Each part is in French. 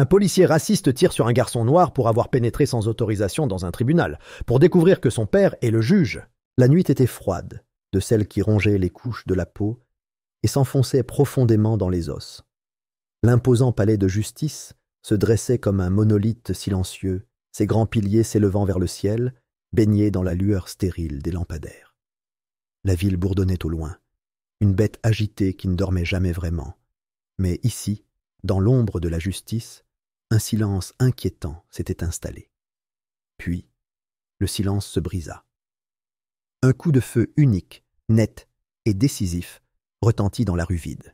Un policier raciste tire sur un garçon noir pour avoir pénétré sans autorisation dans un tribunal, pour découvrir que son père est le juge. La nuit était froide, de celle qui rongeait les couches de la peau et s'enfonçait profondément dans les os. L'imposant palais de justice se dressait comme un monolithe silencieux, ses grands piliers s'élevant vers le ciel, baignés dans la lueur stérile des lampadaires. La ville bourdonnait au loin, une bête agitée qui ne dormait jamais vraiment. Mais ici, dans l'ombre de la justice, un silence inquiétant s'était installé. Puis, le silence se brisa. Un coup de feu unique, net et décisif retentit dans la rue vide.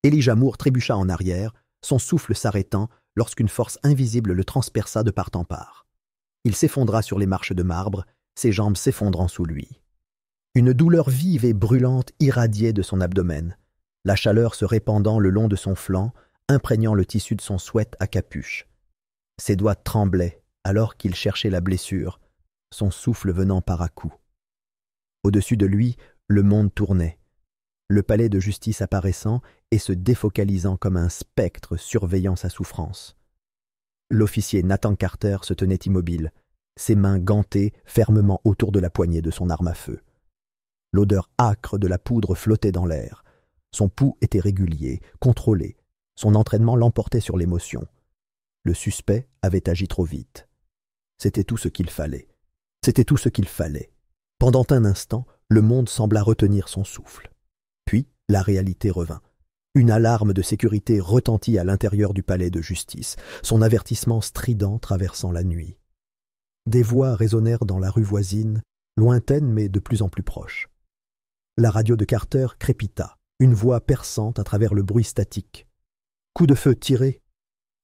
Elijah Moore trébucha en arrière, son souffle s'arrêtant lorsqu'une force invisible le transperça de part en part. Il s'effondra sur les marches de marbre, ses jambes s'effondrant sous lui. Une douleur vive et brûlante irradiait de son abdomen, la chaleur se répandant le long de son flanc, imprégnant le tissu de son sweat à capuche. Ses doigts tremblaient alors qu'il cherchait la blessure, son souffle venant par à-coups. Au-dessus de lui, le monde tournait, le palais de justice apparaissant et se défocalisant comme un spectre surveillant sa souffrance. L'officier Nathan Carter se tenait immobile, ses mains gantées fermement autour de la poignée de son arme à feu. L'odeur âcre de la poudre flottait dans l'air. Son pouls était régulier, contrôlé. Son entraînement l'emportait sur l'émotion. Le suspect avait agi trop vite. C'était tout ce qu'il fallait. C'était tout ce qu'il fallait. Pendant un instant, le monde sembla retenir son souffle. Puis, la réalité revint. Une alarme de sécurité retentit à l'intérieur du palais de justice, son avertissement strident traversant la nuit. Des voix résonnèrent dans la rue voisine, lointaines mais de plus en plus proches. La radio de Carter crépita, une voix perçante à travers le bruit statique. « Coup de feu tiré.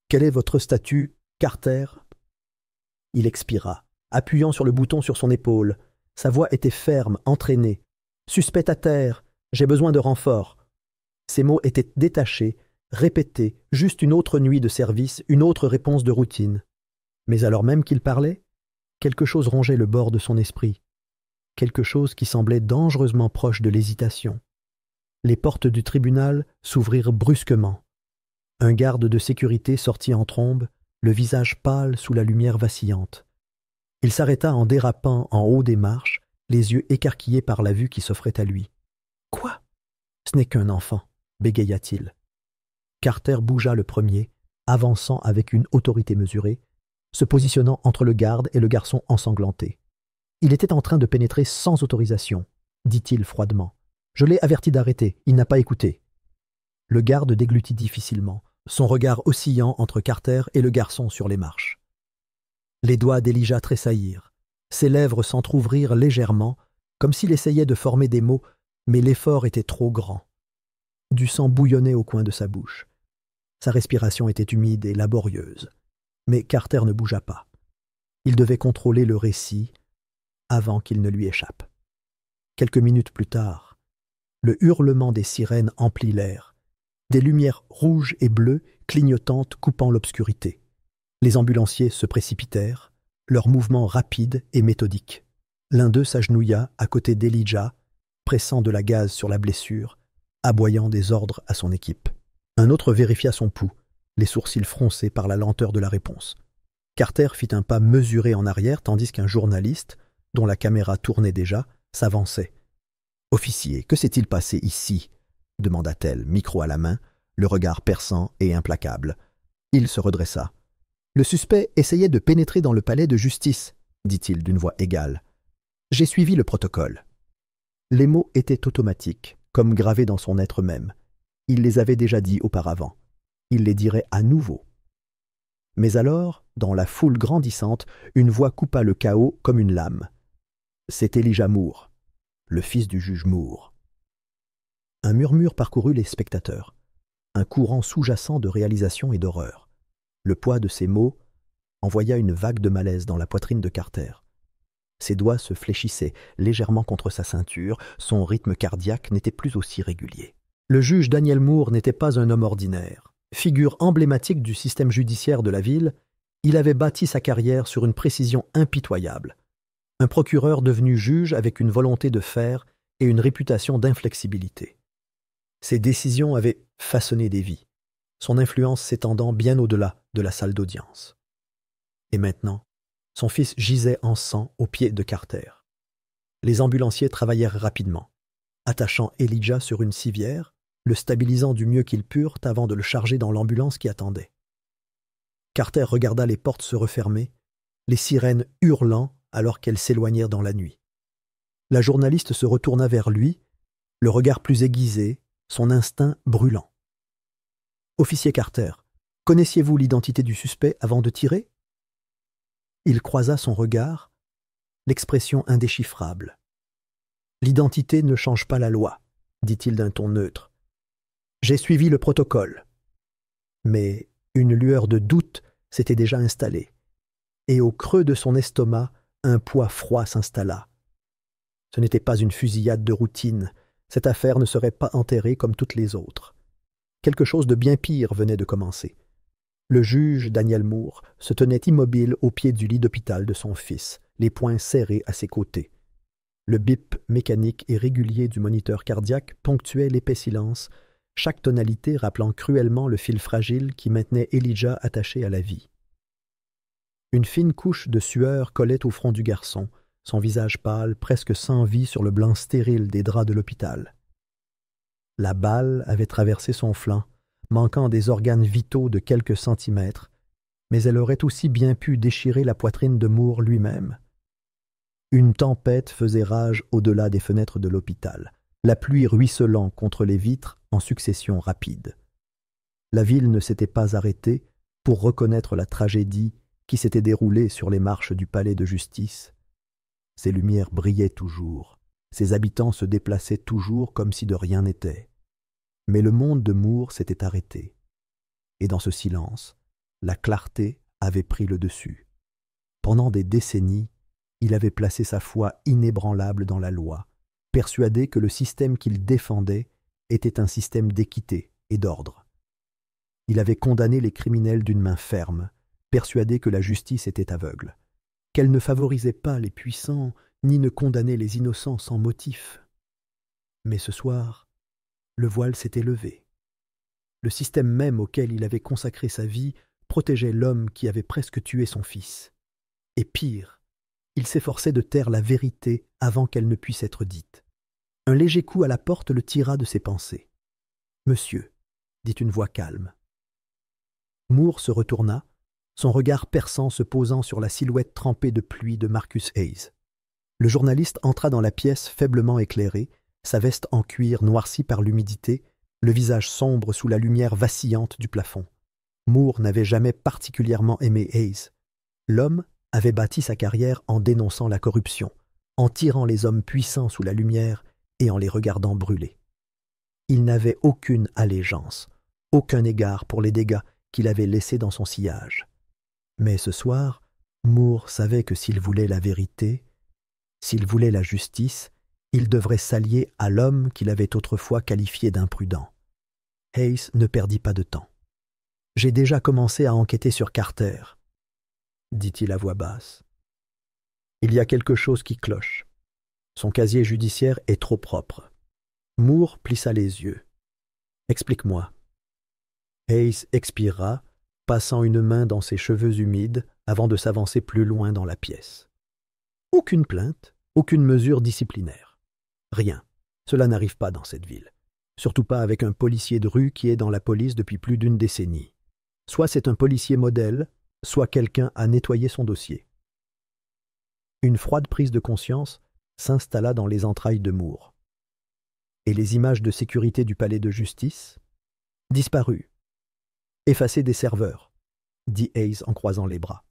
Quel est votre statut, Carter ?» Il expira, appuyant sur le bouton sur son épaule. Sa voix était ferme, entraînée. « Suspect à terre. J'ai besoin de renfort. » Ces mots étaient détachés, répétés, juste une autre nuit de service, une autre réponse de routine. Mais alors même qu'il parlait, quelque chose rongeait le bord de son esprit. Quelque chose qui semblait dangereusement proche de l'hésitation. Les portes du tribunal s'ouvrirent brusquement. Un garde de sécurité sortit en trombe, le visage pâle sous la lumière vacillante. Il s'arrêta en dérapant en haut des marches, les yeux écarquillés par la vue qui s'offrait à lui. « Quoi ? Ce n'est qu'un enfant », bégaya-t-il. Carter bougea le premier, avançant avec une autorité mesurée, se positionnant entre le garde et le garçon ensanglanté. Il était en train de pénétrer sans autorisation, dit-il froidement. Je l'ai averti d'arrêter, il n'a pas écouté. Le garde déglutit difficilement, son regard oscillant entre Carter et le garçon sur les marches. Les doigts d'Elijah tressaillirent, ses lèvres s'entr'ouvrirent légèrement, comme s'il essayait de former des mots, mais l'effort était trop grand. Du sang bouillonnait au coin de sa bouche. Sa respiration était humide et laborieuse, mais Carter ne bougea pas. Il devait contrôler le récit avant qu'il ne lui échappe. Quelques minutes plus tard, le hurlement des sirènes emplit l'air, des lumières rouges et bleues clignotantes coupant l'obscurité. Les ambulanciers se précipitèrent, leurs mouvements rapides et méthodiques. L'un d'eux s'agenouilla à côté d'Elijah, pressant de la gaze sur la blessure, aboyant des ordres à son équipe. Un autre vérifia son pouls, les sourcils froncés par la lenteur de la réponse. Carter fit un pas mesuré en arrière tandis qu'un journaliste, dont la caméra tournait déjà, s'avançait. « Officier, que s'est-il passé ici ?» demanda-t-elle, micro à la main, le regard perçant et implacable. Il se redressa. « Le suspect essayait de pénétrer dans le palais de justice, » dit-il d'une voix égale. « J'ai suivi le protocole. » Les mots étaient automatiques, comme gravés dans son être même. Il les avait déjà dits auparavant. Il les dirait à nouveau. Mais alors, dans la foule grandissante, une voix coupa le chaos comme une lame. C'est Elijah Moore, le fils du juge Moore. Un murmure parcourut les spectateurs, un courant sous-jacent de réalisation et d'horreur. Le poids de ces mots envoya une vague de malaise dans la poitrine de Carter. Ses doigts se fléchissaient légèrement contre sa ceinture, son rythme cardiaque n'était plus aussi régulier. Le juge Daniel Moore n'était pas un homme ordinaire. Figure emblématique du système judiciaire de la ville, il avait bâti sa carrière sur une précision impitoyable. Un procureur devenu juge avec une volonté de fer et une réputation d'inflexibilité. Ses décisions avaient façonné des vies. son influence s'étendant bien au-delà de la salle d'audience. Et maintenant, son fils gisait en sang aux pieds de Carter. Les ambulanciers travaillèrent rapidement, attachant Elijah sur une civière, le stabilisant du mieux qu'ils purent avant de le charger dans l'ambulance qui attendait. Carter regarda les portes se refermer, les sirènes hurlant alors qu'elles s'éloignèrent dans la nuit. La journaliste se retourna vers lui, le regard plus aiguisé, son instinct brûlant. « Officier Carter, connaissiez-vous l'identité du suspect avant de tirer ?» Il croisa son regard, l'expression indéchiffrable. « L'identité ne change pas la loi, dit-il d'un ton neutre. J'ai suivi le protocole. » Mais une lueur de doute s'était déjà installée, et au creux de son estomac, un poids froid s'installa. Ce n'était pas une fusillade de routine, cette affaire ne serait pas enterrée comme toutes les autres. Quelque chose de bien pire venait de commencer. Le juge, Daniel Moore, se tenait immobile au pied du lit d'hôpital de son fils, les poings serrés à ses côtés. Le bip mécanique et régulier du moniteur cardiaque ponctuait l'épais silence, chaque tonalité rappelant cruellement le fil fragile qui maintenait Elijah attaché à la vie. Une fine couche de sueur collait au front du garçon, son visage pâle, presque sans vie sur le blanc stérile des draps de l'hôpital. La balle avait traversé son flanc, manquant des organes vitaux de quelques centimètres, mais elle aurait aussi bien pu déchirer la poitrine de Moore lui-même. Une tempête faisait rage au-delà des fenêtres de l'hôpital, la pluie ruisselant contre les vitres en succession rapide. La ville ne s'était pas arrêtée pour reconnaître la tragédie qui s'était déroulée sur les marches du palais de justice. Ses lumières brillaient toujours, ses habitants se déplaçaient toujours comme si de rien n'était. Mais le monde de Moore s'était arrêté. Et dans ce silence, la clarté avait pris le dessus. Pendant des décennies, il avait placé sa foi inébranlable dans la loi, persuadé que le système qu'il défendait était un système d'équité et d'ordre. Il avait condamné les criminels d'une main ferme, persuadé que la justice était aveugle, qu'elle ne favorisait pas les puissants ni ne condamnait les innocents sans motif. Mais ce soir, le voile s'était levé. Le système même auquel il avait consacré sa vie protégeait l'homme qui avait presque tué son fils. Et pire, il s'efforçait de taire la vérité avant qu'elle ne puisse être dite. Un léger coup à la porte le tira de ses pensées. « Monsieur », dit une voix calme. Moore se retourna, son regard perçant se posant sur la silhouette trempée de pluie de Marcus Hayes. Le journaliste entra dans la pièce faiblement éclairée, sa veste en cuir noircie par l'humidité, le visage sombre sous la lumière vacillante du plafond. Moore n'avait jamais particulièrement aimé Hayes. L'homme avait bâti sa carrière en dénonçant la corruption, en tirant les hommes puissants sous la lumière et en les regardant brûler. Il n'avait aucune allégeance, aucun égard pour les dégâts qu'il avait laissés dans son sillage. Mais ce soir, Moore savait que s'il voulait la vérité, s'il voulait la justice, il devrait s'allier à l'homme qu'il avait autrefois qualifié d'imprudent. Hayes ne perdit pas de temps. « J'ai déjà commencé à enquêter sur Carter, » dit-il à voix basse. « Il y a quelque chose qui cloche. Son casier judiciaire est trop propre. » Moore plissa les yeux. « Explique-moi. » Hayes expira, passant une main dans ses cheveux humides avant de s'avancer plus loin dans la pièce. « Aucune plainte, aucune mesure disciplinaire. Rien. Cela n'arrive pas dans cette ville. Surtout pas avec un policier de rue qui est dans la police depuis plus d'une décennie. Soit c'est un policier modèle, soit quelqu'un a nettoyé son dossier. » Une froide prise de conscience s'installa dans les entrailles de Moore. Et les images de sécurité du palais de justice? Disparues. Effacées des serveurs, dit Hayes en croisant les bras.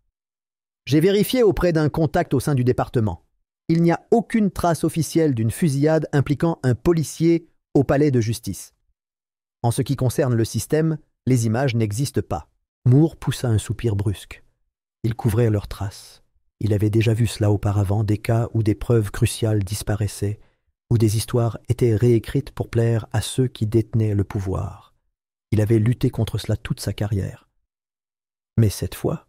J'ai vérifié auprès d'un contact au sein du département. Il n'y a aucune trace officielle d'une fusillade impliquant un policier au palais de justice. En ce qui concerne le système, les images n'existent pas. Moore poussa un soupir brusque. Ils couvraient leurs traces. Il avait déjà vu cela auparavant, des cas où des preuves cruciales disparaissaient, où des histoires étaient réécrites pour plaire à ceux qui détenaient le pouvoir. Il avait lutté contre cela toute sa carrière. Mais cette fois,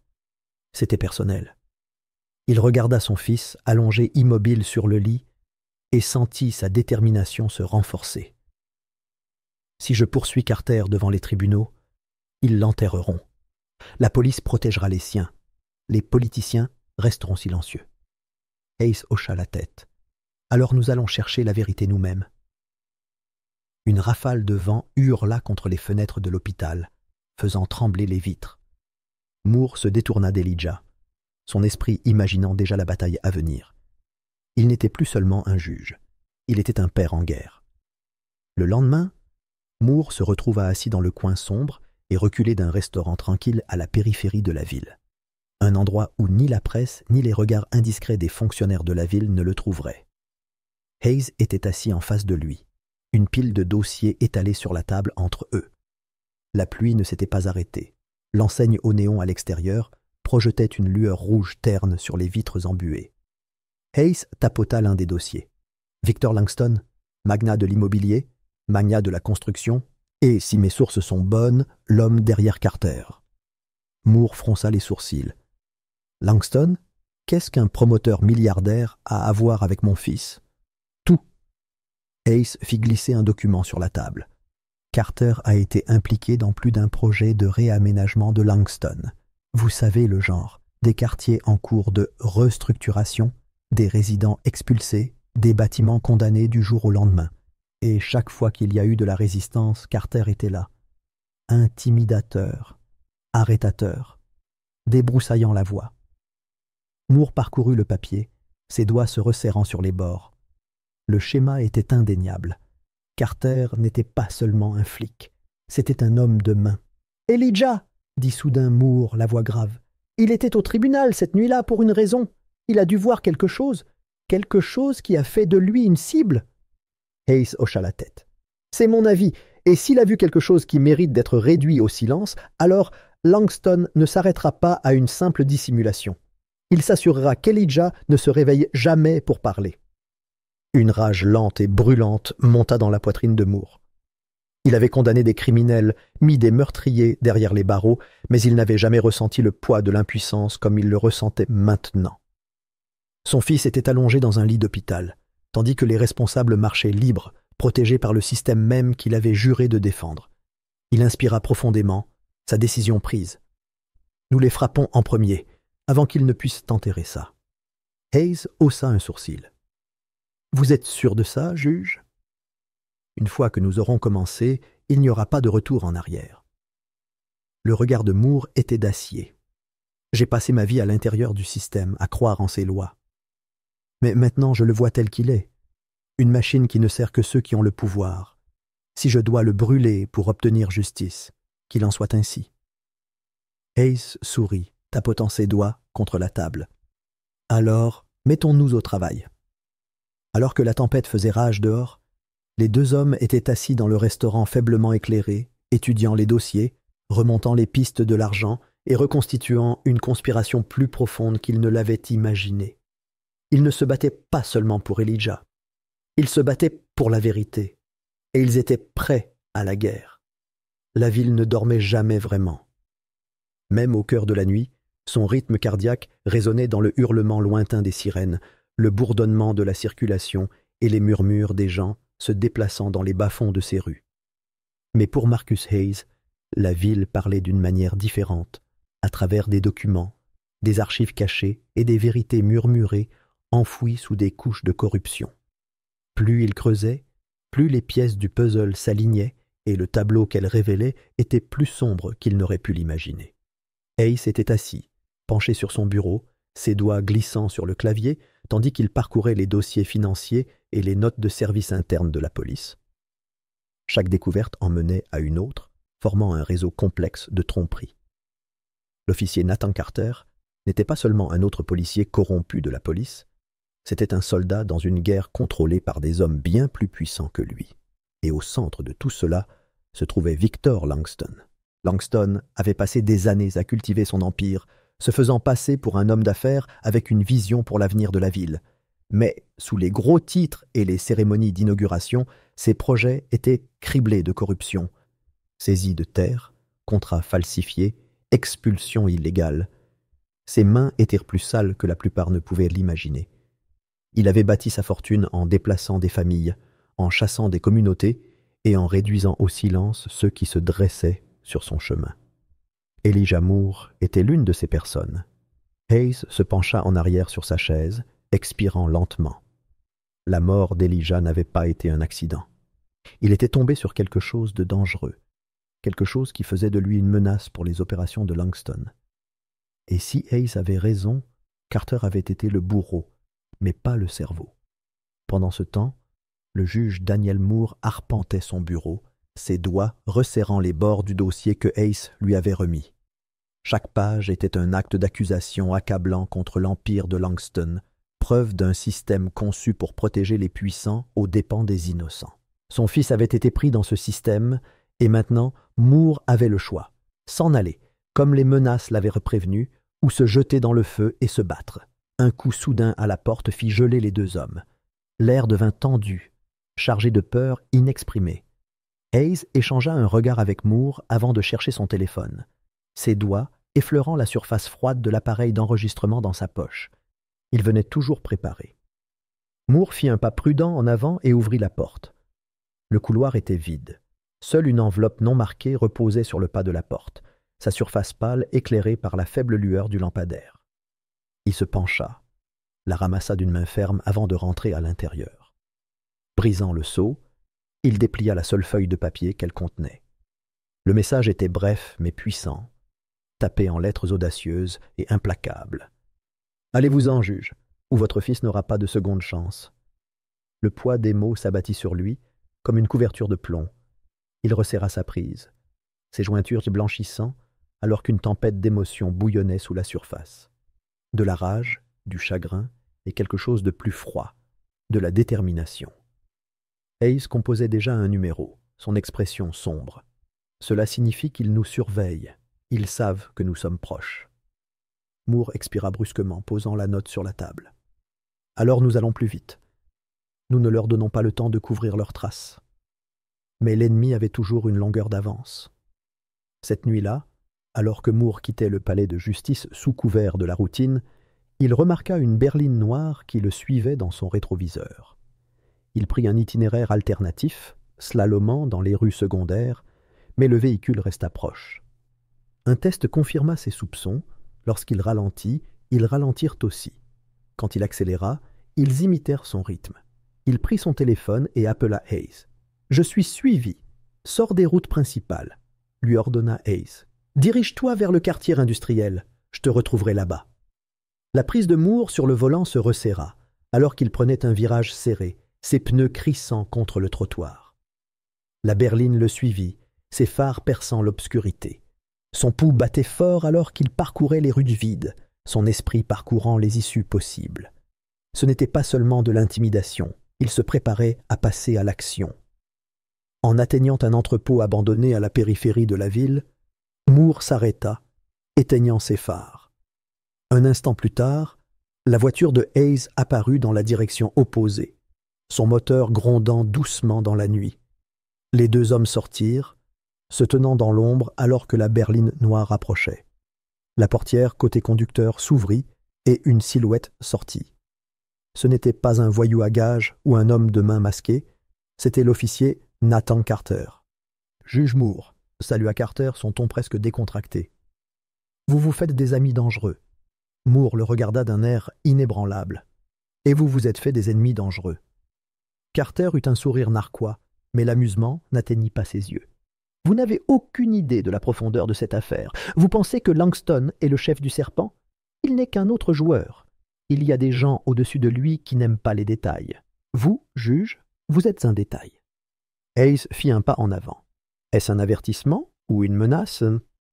c'était personnel. Il regarda son fils, allongé immobile sur le lit, et sentit sa détermination se renforcer. « Si je poursuis Carter devant les tribunaux, Ils l'enterreront. La police protégera les siens. Les politiciens resteront silencieux. Hayes hocha la tête. Alors nous allons chercher la vérité nous-mêmes. Une rafale de vent hurla contre les fenêtres de l'hôpital, faisant trembler les vitres. Moore se détourna d'Elijah, son esprit imaginant déjà la bataille à venir. Il n'était plus seulement un juge, il était un père en guerre. Le lendemain, Moore se retrouva assis dans le coin sombre et reculé d'un restaurant tranquille à la périphérie de la ville. Un endroit où ni la presse ni les regards indiscrets des fonctionnaires de la ville ne le trouveraient. Hayes était assis en face de lui, une pile de dossiers étalés sur la table entre eux. La pluie ne s'était pas arrêtée. L'enseigne au néon à l'extérieur projetait une lueur rouge terne sur les vitres embuées. Hayes tapota l'un des dossiers. Victor Langston, magnat de l'immobilier, magnat de la construction, et, si mes sources sont bonnes, l'homme derrière Carter. Moore fronça les sourcils. Langston, qu'est-ce qu'un promoteur milliardaire a à voir avec mon fils? Tout. Hayes fit glisser un document sur la table. Carter a été impliqué dans plus d'un projet de réaménagement de Langston. Vous savez le genre, des quartiers en cours de restructuration, des résidents expulsés, des bâtiments condamnés du jour au lendemain. Et chaque fois qu'il y a eu de la résistance, Carter était là. Intimidateur, arrêtateur, débroussaillant la voie. Moore parcourut le papier, ses doigts se resserrant sur les bords. Le schéma était indéniable. Carter n'était pas seulement un flic, c'était un homme de main. « Elijah !» dit soudain Moore, la voix grave. « Il était au tribunal cette nuit-là pour une raison. Il a dû voir quelque chose qui a fait de lui une cible. » Hayes hocha la tête. « C'est mon avis, et s'il a vu quelque chose qui mérite d'être réduit au silence, alors Langston ne s'arrêtera pas à une simple dissimulation. Il s'assurera qu'Elijah ne se réveille jamais pour parler. » Une rage lente et brûlante monta dans la poitrine de Moore. Il avait condamné des criminels, mis des meurtriers derrière les barreaux, mais il n'avait jamais ressenti le poids de l'impuissance comme il le ressentait maintenant. Son fils était allongé dans un lit d'hôpital, tandis que les responsables marchaient libres, protégés par le système même qu'il avait juré de défendre. Il inspira profondément, sa décision prise. « Nous les frappons en premier, avant qu'ils ne puissent enterrer ça. » Hayes haussa un sourcil. « Vous êtes sûr de ça, juge ? Une fois que nous aurons commencé, il n'y aura pas de retour en arrière. » Le regard de Moore était d'acier. « J'ai passé ma vie à l'intérieur du système, à croire en ses lois. Mais maintenant je le vois tel qu'il est, une machine qui ne sert que ceux qui ont le pouvoir. Si je dois le brûler pour obtenir justice, qu'il en soit ainsi. » Hayes sourit, tapotant ses doigts contre la table. « Alors, mettons-nous au travail. » Alors que la tempête faisait rage dehors, les deux hommes étaient assis dans le restaurant faiblement éclairé, étudiant les dossiers, remontant les pistes de l'argent et reconstituant une conspiration plus profonde qu'ils ne l'avaient imaginée. Ils ne se battaient pas seulement pour Elijah. Ils se battaient pour la vérité. Et ils étaient prêts à la guerre. La ville ne dormait jamais vraiment. Même au cœur de la nuit, son rythme cardiaque résonnait dans le hurlement lointain des sirènes, le bourdonnement de la circulation et les murmures des gens se déplaçant dans les bas-fonds de ces rues. Mais pour Marcus Hayes, la ville parlait d'une manière différente, à travers des documents, des archives cachées et des vérités murmurées enfouies sous des couches de corruption. Plus il creusait, plus les pièces du puzzle s'alignaient et le tableau qu'elle révélait était plus sombre qu'il n'aurait pu l'imaginer. Hayes était assis, penché sur son bureau, ses doigts glissant sur le clavier, tandis qu'il parcourait les dossiers financiers et les notes de service interne de la police. Chaque découverte en menait à une autre, formant un réseau complexe de tromperies. L'officier Nathan Carter n'était pas seulement un autre policier corrompu de la police, c'était un soldat dans une guerre contrôlée par des hommes bien plus puissants que lui. Et au centre de tout cela se trouvait Victor Langston. Langston avait passé des années à cultiver son empire, se faisant passer pour un homme d'affaires avec une vision pour l'avenir de la ville. Mais, sous les gros titres et les cérémonies d'inauguration, ses projets étaient criblés de corruption. Saisie de terres, contrats falsifiés, expulsions illégales. Ses mains étaient plus sales que la plupart ne pouvaient l'imaginer. Il avait bâti sa fortune en déplaçant des familles, en chassant des communautés et en réduisant au silence ceux qui se dressaient sur son chemin. Elijah Moore était l'une de ces personnes. Hayes se pencha en arrière sur sa chaise, expirant lentement. La mort d'Elijah n'avait pas été un accident. Il était tombé sur quelque chose de dangereux, quelque chose qui faisait de lui une menace pour les opérations de Langston. Et si Hayes avait raison, Carter avait été le bourreau, mais pas le cerveau. Pendant ce temps, le juge Daniel Moore arpentait son bureau, ses doigts resserrant les bords du dossier que Hayes lui avait remis. Chaque page était un acte d'accusation accablant contre l'empire de Langston, preuve d'un système conçu pour protéger les puissants aux dépens des innocents. Son fils avait été pris dans ce système, et maintenant Moore avait le choix, s'en aller, comme les menaces l'avaient prévenu, ou se jeter dans le feu et se battre. Un coup soudain à la porte fit geler les deux hommes. L'air devint tendu, chargé de peur inexprimée. Hayes échangea un regard avec Moore avant de chercher son téléphone, ses doigts effleurant la surface froide de l'appareil d'enregistrement dans sa poche. Il venait toujours préparé. Moore fit un pas prudent en avant et ouvrit la porte. Le couloir était vide. Seule une enveloppe non marquée reposait sur le pas de la porte, sa surface pâle éclairée par la faible lueur du lampadaire. Il se pencha, la ramassa d'une main ferme avant de rentrer à l'intérieur. Brisant le sceau, il déplia la seule feuille de papier qu'elle contenait. Le message était bref mais puissant, tapé en lettres audacieuses et implacables. « Allez-vous-en, juge, ou votre fils n'aura pas de seconde chance. » Le poids des mots s'abattit sur lui, comme une couverture de plomb. Il resserra sa prise, ses jointures blanchissant, alors qu'une tempête d'émotions bouillonnait sous la surface. De la rage, du chagrin et quelque chose de plus froid, de la détermination. Hayes composait déjà un numéro, son expression sombre. Cela signifie qu'ils nous surveillent, ils savent que nous sommes proches. Moore expira brusquement, posant la note sur la table. Alors nous allons plus vite. Nous ne leur donnons pas le temps de couvrir leurs traces. Mais l'ennemi avait toujours une longueur d'avance. Cette nuit-là, alors que Moore quittait le palais de justice sous couvert de la routine, il remarqua une berline noire qui le suivait dans son rétroviseur. Il prit un itinéraire alternatif, slalomant dans les rues secondaires, mais le véhicule resta proche. Un test confirma ses soupçons. Lorsqu'il ralentit, ils ralentirent aussi. Quand il accéléra, ils imitèrent son rythme. Il prit son téléphone et appela Hayes. « Je suis suivi. Sors des routes principales, » lui ordonna Hayes. « Dirige-toi vers le quartier industriel. Je te retrouverai là-bas. » La prise de Moore sur le volant se resserra, alors qu'il prenait un virage serré, ses pneus crissant contre le trottoir. La berline le suivit, ses phares perçant l'obscurité. Son pouls battait fort alors qu'il parcourait les rues vides, son esprit parcourant les issues possibles. Ce n'était pas seulement de l'intimidation, il se préparait à passer à l'action. En atteignant un entrepôt abandonné à la périphérie de la ville, Moore s'arrêta, éteignant ses phares. Un instant plus tard, la voiture de Hayes apparut dans la direction opposée, son moteur grondant doucement dans la nuit. Les deux hommes sortirent, se tenant dans l'ombre alors que la berline noire approchait. La portière côté conducteur s'ouvrit et une silhouette sortit. Ce n'était pas un voyou à gages ou un homme de main masqué, c'était l'officier Nathan Carter. « Juge Moore », salua Carter, son ton presque décontracté. « Vous vous faites des amis dangereux. » Moore le regarda d'un air inébranlable. « Et vous vous êtes fait des ennemis dangereux. » Carter eut un sourire narquois, mais l'amusement n'atteignit pas ses yeux. « Vous n'avez aucune idée de la profondeur de cette affaire. Vous pensez que Langston est le chef du serpent? Il n'est qu'un autre joueur. Il y a des gens au-dessus de lui qui n'aiment pas les détails. Vous, juge, vous êtes un détail. » Hayes fit un pas en avant. « Est-ce un avertissement ou une menace ?»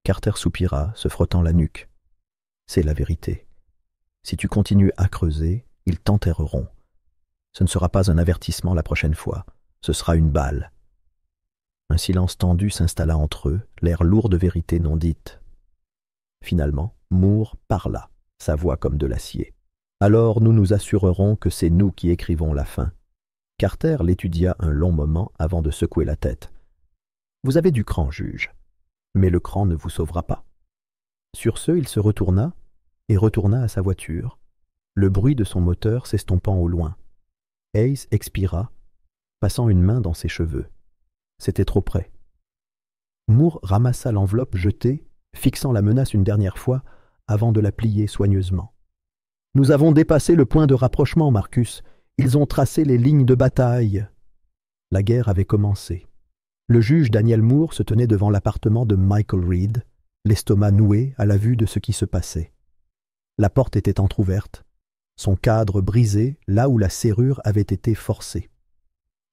Carter soupira, se frottant la nuque. « C'est la vérité. Si tu continues à creuser, ils t'enterreront. Ce ne sera pas un avertissement la prochaine fois, ce sera une balle. » Un silence tendu s'installa entre eux, l'air lourd de vérité non dite. Finalement, Moore parla, sa voix comme de l'acier. « Alors nous nous assurerons que c'est nous qui écrivons la fin. » Carter l'étudia un long moment avant de secouer la tête. « Vous avez du cran, juge, mais le cran ne vous sauvera pas. » Sur ce, il se retourna et retourna à sa voiture, le bruit de son moteur s'estompant au loin. Hayes expira, passant une main dans ses cheveux. C'était trop près. Moore ramassa l'enveloppe jetée fixant la menace une dernière fois avant de la plier soigneusement. « Nous avons dépassé le point de rapprochement, Marcus. Ils ont tracé les lignes de bataille. » La guerre avait commencé. Le juge Daniel Moore se tenait devant l'appartement de Michael Reed, l'estomac noué à la vue de ce qui se passait. La porte était entr'ouverte, son cadre brisé là où la serrure avait été forcée.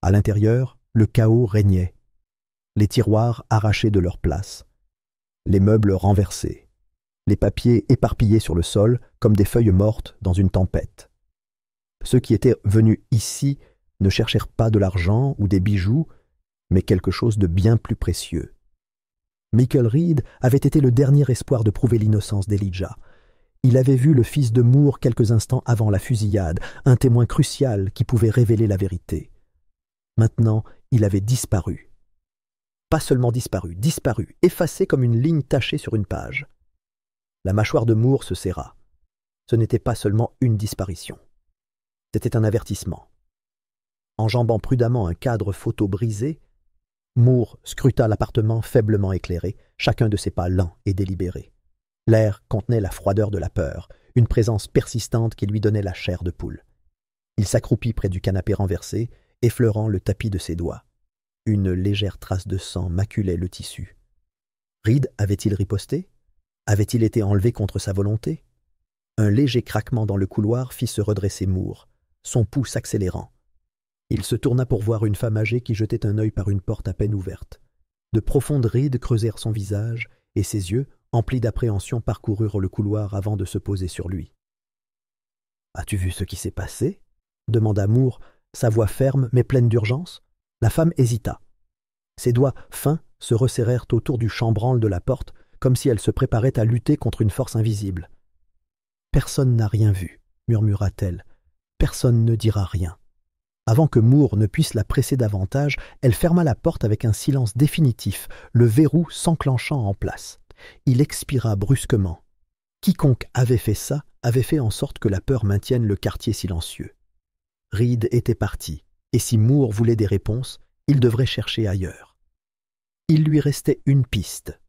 À l'intérieur, le chaos régnait. Les tiroirs arrachés de leur place, les meubles renversés, les papiers éparpillés sur le sol comme des feuilles mortes dans une tempête. Ceux qui étaient venus ici ne cherchèrent pas de l'argent ou des bijoux, mais quelque chose de bien plus précieux. Michael Reed avait été le dernier espoir de prouver l'innocence d'Elijah. Il avait vu le fils de Moore quelques instants avant la fusillade, un témoin crucial qui pouvait révéler la vérité. Maintenant, il avait disparu. Pas seulement disparu, effacé comme une ligne tachée sur une page. La mâchoire de Moore se serra. Ce n'était pas seulement une disparition. C'était un avertissement. Enjambant prudemment un cadre photo brisé, Moore scruta l'appartement faiblement éclairé, chacun de ses pas lents et délibérés. L'air contenait la froideur de la peur, une présence persistante qui lui donnait la chair de poule. Il s'accroupit près du canapé renversé, effleurant le tapis de ses doigts. Une légère trace de sang maculait le tissu. Reed avait-il riposté? Avait-il été enlevé contre sa volonté? Un léger craquement dans le couloir fit se redresser Moore, son pouls s'accélérant. Il se tourna pour voir une femme âgée qui jetait un œil par une porte à peine ouverte. De profondes rides creusèrent son visage, et ses yeux, emplis d'appréhension, parcoururent le couloir avant de se poser sur lui. « As-tu vu ce qui s'est passé ?» demanda Moore, sa voix ferme mais pleine d'urgence. La femme hésita. Ses doigts fins se resserrèrent autour du chambranle de la porte, comme si elle se préparait à lutter contre une force invisible. « Personne n'a rien vu, » murmura-t-elle. « Personne ne dira rien. » Avant que Moore ne puisse la presser davantage, elle ferma la porte avec un silence définitif, le verrou s'enclenchant en place. Il expira brusquement. Quiconque avait fait ça avait fait en sorte que la peur maintienne le quartier silencieux. Reed était parti, et si Moore voulait des réponses, il devrait chercher ailleurs. Il lui restait une piste.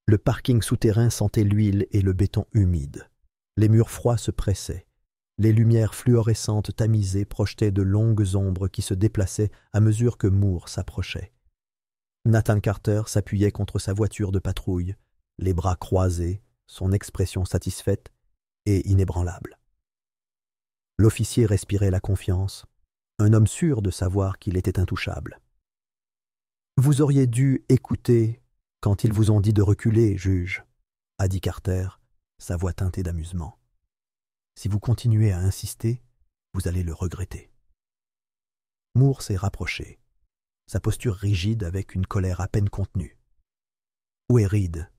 Le parking souterrain sentait l'huile et le béton humide. Les murs froids se pressaient. Les lumières fluorescentes tamisées projetaient de longues ombres qui se déplaçaient à mesure que Moore s'approchait. Nathan Carter s'appuyait contre sa voiture de patrouille, les bras croisés, son expression satisfaite et inébranlable. L'officier respirait la confiance, un homme sûr de savoir qu'il était intouchable. « Vous auriez dû écouter quand ils vous ont dit de reculer, juge, » a dit Carter, sa voix teintée d'amusement. « Si vous continuez à insister, vous allez le regretter. » Moore s'est rapproché, sa posture rigide avec une colère à peine contenue. « Où est Reed ?»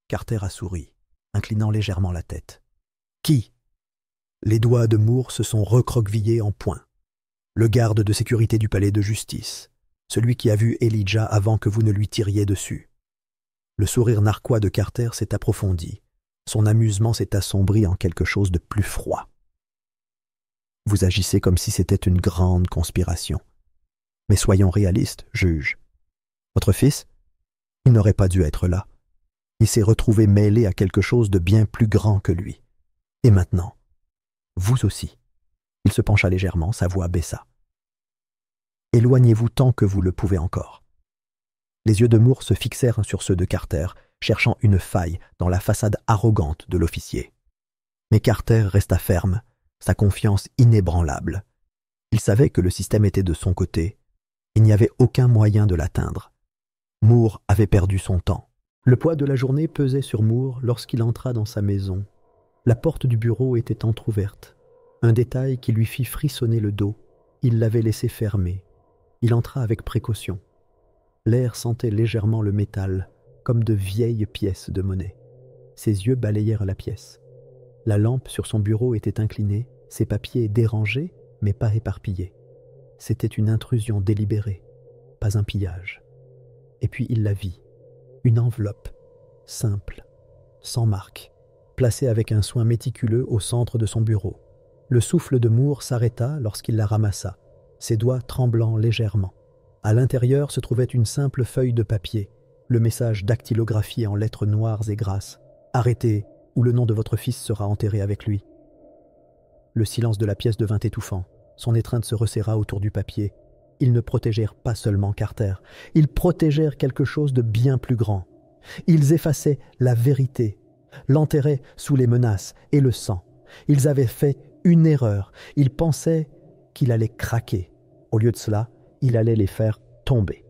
Carter a souri, inclinant légèrement la tête. « Qui ?» Les doigts de Moore se sont recroquevillés en poing. Le garde de sécurité du palais de justice, celui qui a vu Elijah avant que vous ne lui tiriez dessus. Le sourire narquois de Carter s'est approfondi. Son amusement s'est assombri en quelque chose de plus froid. Vous agissez comme si c'était une grande conspiration. Mais soyons réalistes, juge. Votre fils, il n'aurait pas dû être là. Il s'est retrouvé mêlé à quelque chose de bien plus grand que lui. Et maintenant, vous aussi. Il se pencha légèrement, sa voix baissa. Éloignez-vous tant que vous le pouvez encore. Les yeux de Moore se fixèrent sur ceux de Carter, cherchant une faille dans la façade arrogante de l'officier. Mais Carter resta ferme, sa confiance inébranlable. Il savait que le système était de son côté. Il n'y avait aucun moyen de l'atteindre. Moore avait perdu son temps. Le poids de la journée pesait sur Moore lorsqu'il entra dans sa maison. La porte du bureau était entr'ouverte. Un détail qui lui fit frissonner le dos. Il l'avait laissée fermée. Il entra avec précaution. L'air sentait légèrement le métal, comme de vieilles pièces de monnaie. Ses yeux balayèrent la pièce. La lampe sur son bureau était inclinée, ses papiers dérangés, mais pas éparpillés. C'était une intrusion délibérée, pas un pillage. Et puis il la vit. Une enveloppe, simple, sans marque, placée avec un soin méticuleux au centre de son bureau. Le souffle de Moore s'arrêta lorsqu'il la ramassa, ses doigts tremblant légèrement. À l'intérieur se trouvait une simple feuille de papier, Le message dactylographié en lettres noires et grasses. « Arrêtez, ou le nom de votre fils sera enterré avec lui. » Le silence de la pièce devint étouffant. Son étreinte se resserra autour du papier. Ils ne protégèrent pas seulement Carter, ils protégèrent quelque chose de bien plus grand. Ils effaçaient la vérité, l'enterraient sous les menaces et le sang. Ils avaient fait une erreur. Ils pensaient qu'il allait craquer. Au lieu de cela, il allait les faire tomber.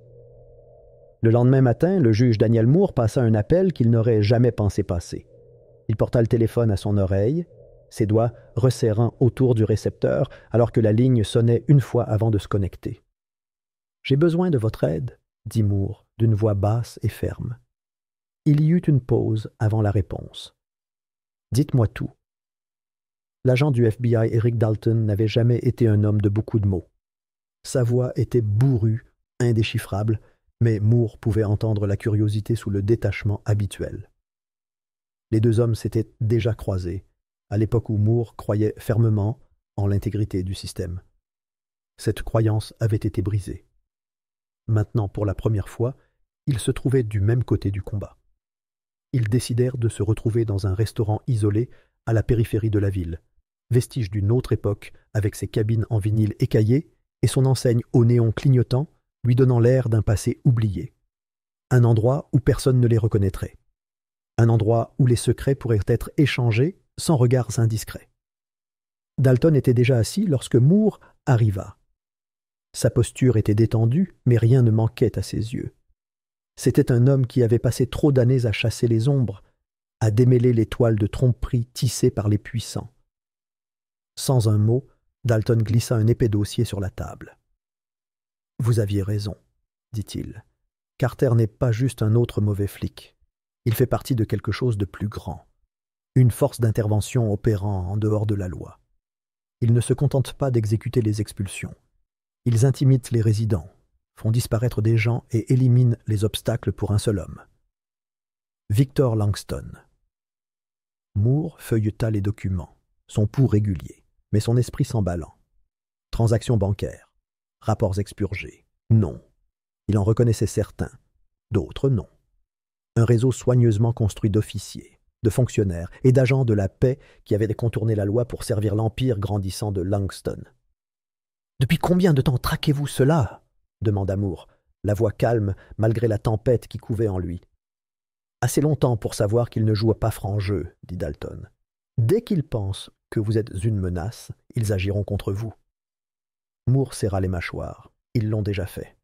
Le lendemain matin, le juge Daniel Moore passa un appel qu'il n'aurait jamais pensé passer. Il porta le téléphone à son oreille, ses doigts resserrant autour du récepteur alors que la ligne sonnait une fois avant de se connecter. « J'ai besoin de votre aide, » dit Moore d'une voix basse et ferme. Il y eut une pause avant la réponse. « Dites-moi tout. » L'agent du FBI Eric Dalton n'avait jamais été un homme de beaucoup de mots. Sa voix était bourrue, indéchiffrable, mais Moore pouvait entendre la curiosité sous le détachement habituel. Les deux hommes s'étaient déjà croisés, à l'époque où Moore croyait fermement en l'intégrité du système. Cette croyance avait été brisée. Maintenant, pour la première fois, ils se trouvaient du même côté du combat. Ils décidèrent de se retrouver dans un restaurant isolé à la périphérie de la ville, vestige d'une autre époque avec ses cabines en vinyle écaillé et son enseigne au néon clignotant lui donnant l'air d'un passé oublié. Un endroit où personne ne les reconnaîtrait. Un endroit où les secrets pourraient être échangés sans regards indiscrets. Dalton était déjà assis lorsque Moore arriva. Sa posture était détendue, mais rien ne manquait à ses yeux. C'était un homme qui avait passé trop d'années à chasser les ombres, à démêler les toiles de tromperie tissées par les puissants. Sans un mot, Dalton glissa un épais dossier sur la table. « Vous aviez raison, » dit-il. « Carter n'est pas juste un autre mauvais flic. Il fait partie de quelque chose de plus grand. Une force d'intervention opérant en dehors de la loi. Ils ne se contentent pas d'exécuter les expulsions. Ils intimident les résidents, font disparaître des gens et éliminent les obstacles pour un seul homme. Victor Langston. » Moore feuilleta les documents, son pouls régulier, mais son esprit s'emballant. Transactions bancaires, rapports expurgés, non. Il en reconnaissait certains, d'autres non. Un réseau soigneusement construit d'officiers, de fonctionnaires et d'agents de la paix qui avaient contourné la loi pour servir l'empire grandissant de Langston. « Depuis combien de temps traquez-vous cela ?» demanda Moore, la voix calme malgré la tempête qui couvait en lui. « Assez longtemps pour savoir qu'ils ne jouent pas franc jeu, » dit Dalton. « Dès qu'ils pensent que vous êtes une menace, ils agiront contre vous. » Moore serra les mâchoires. Ils l'ont déjà fait.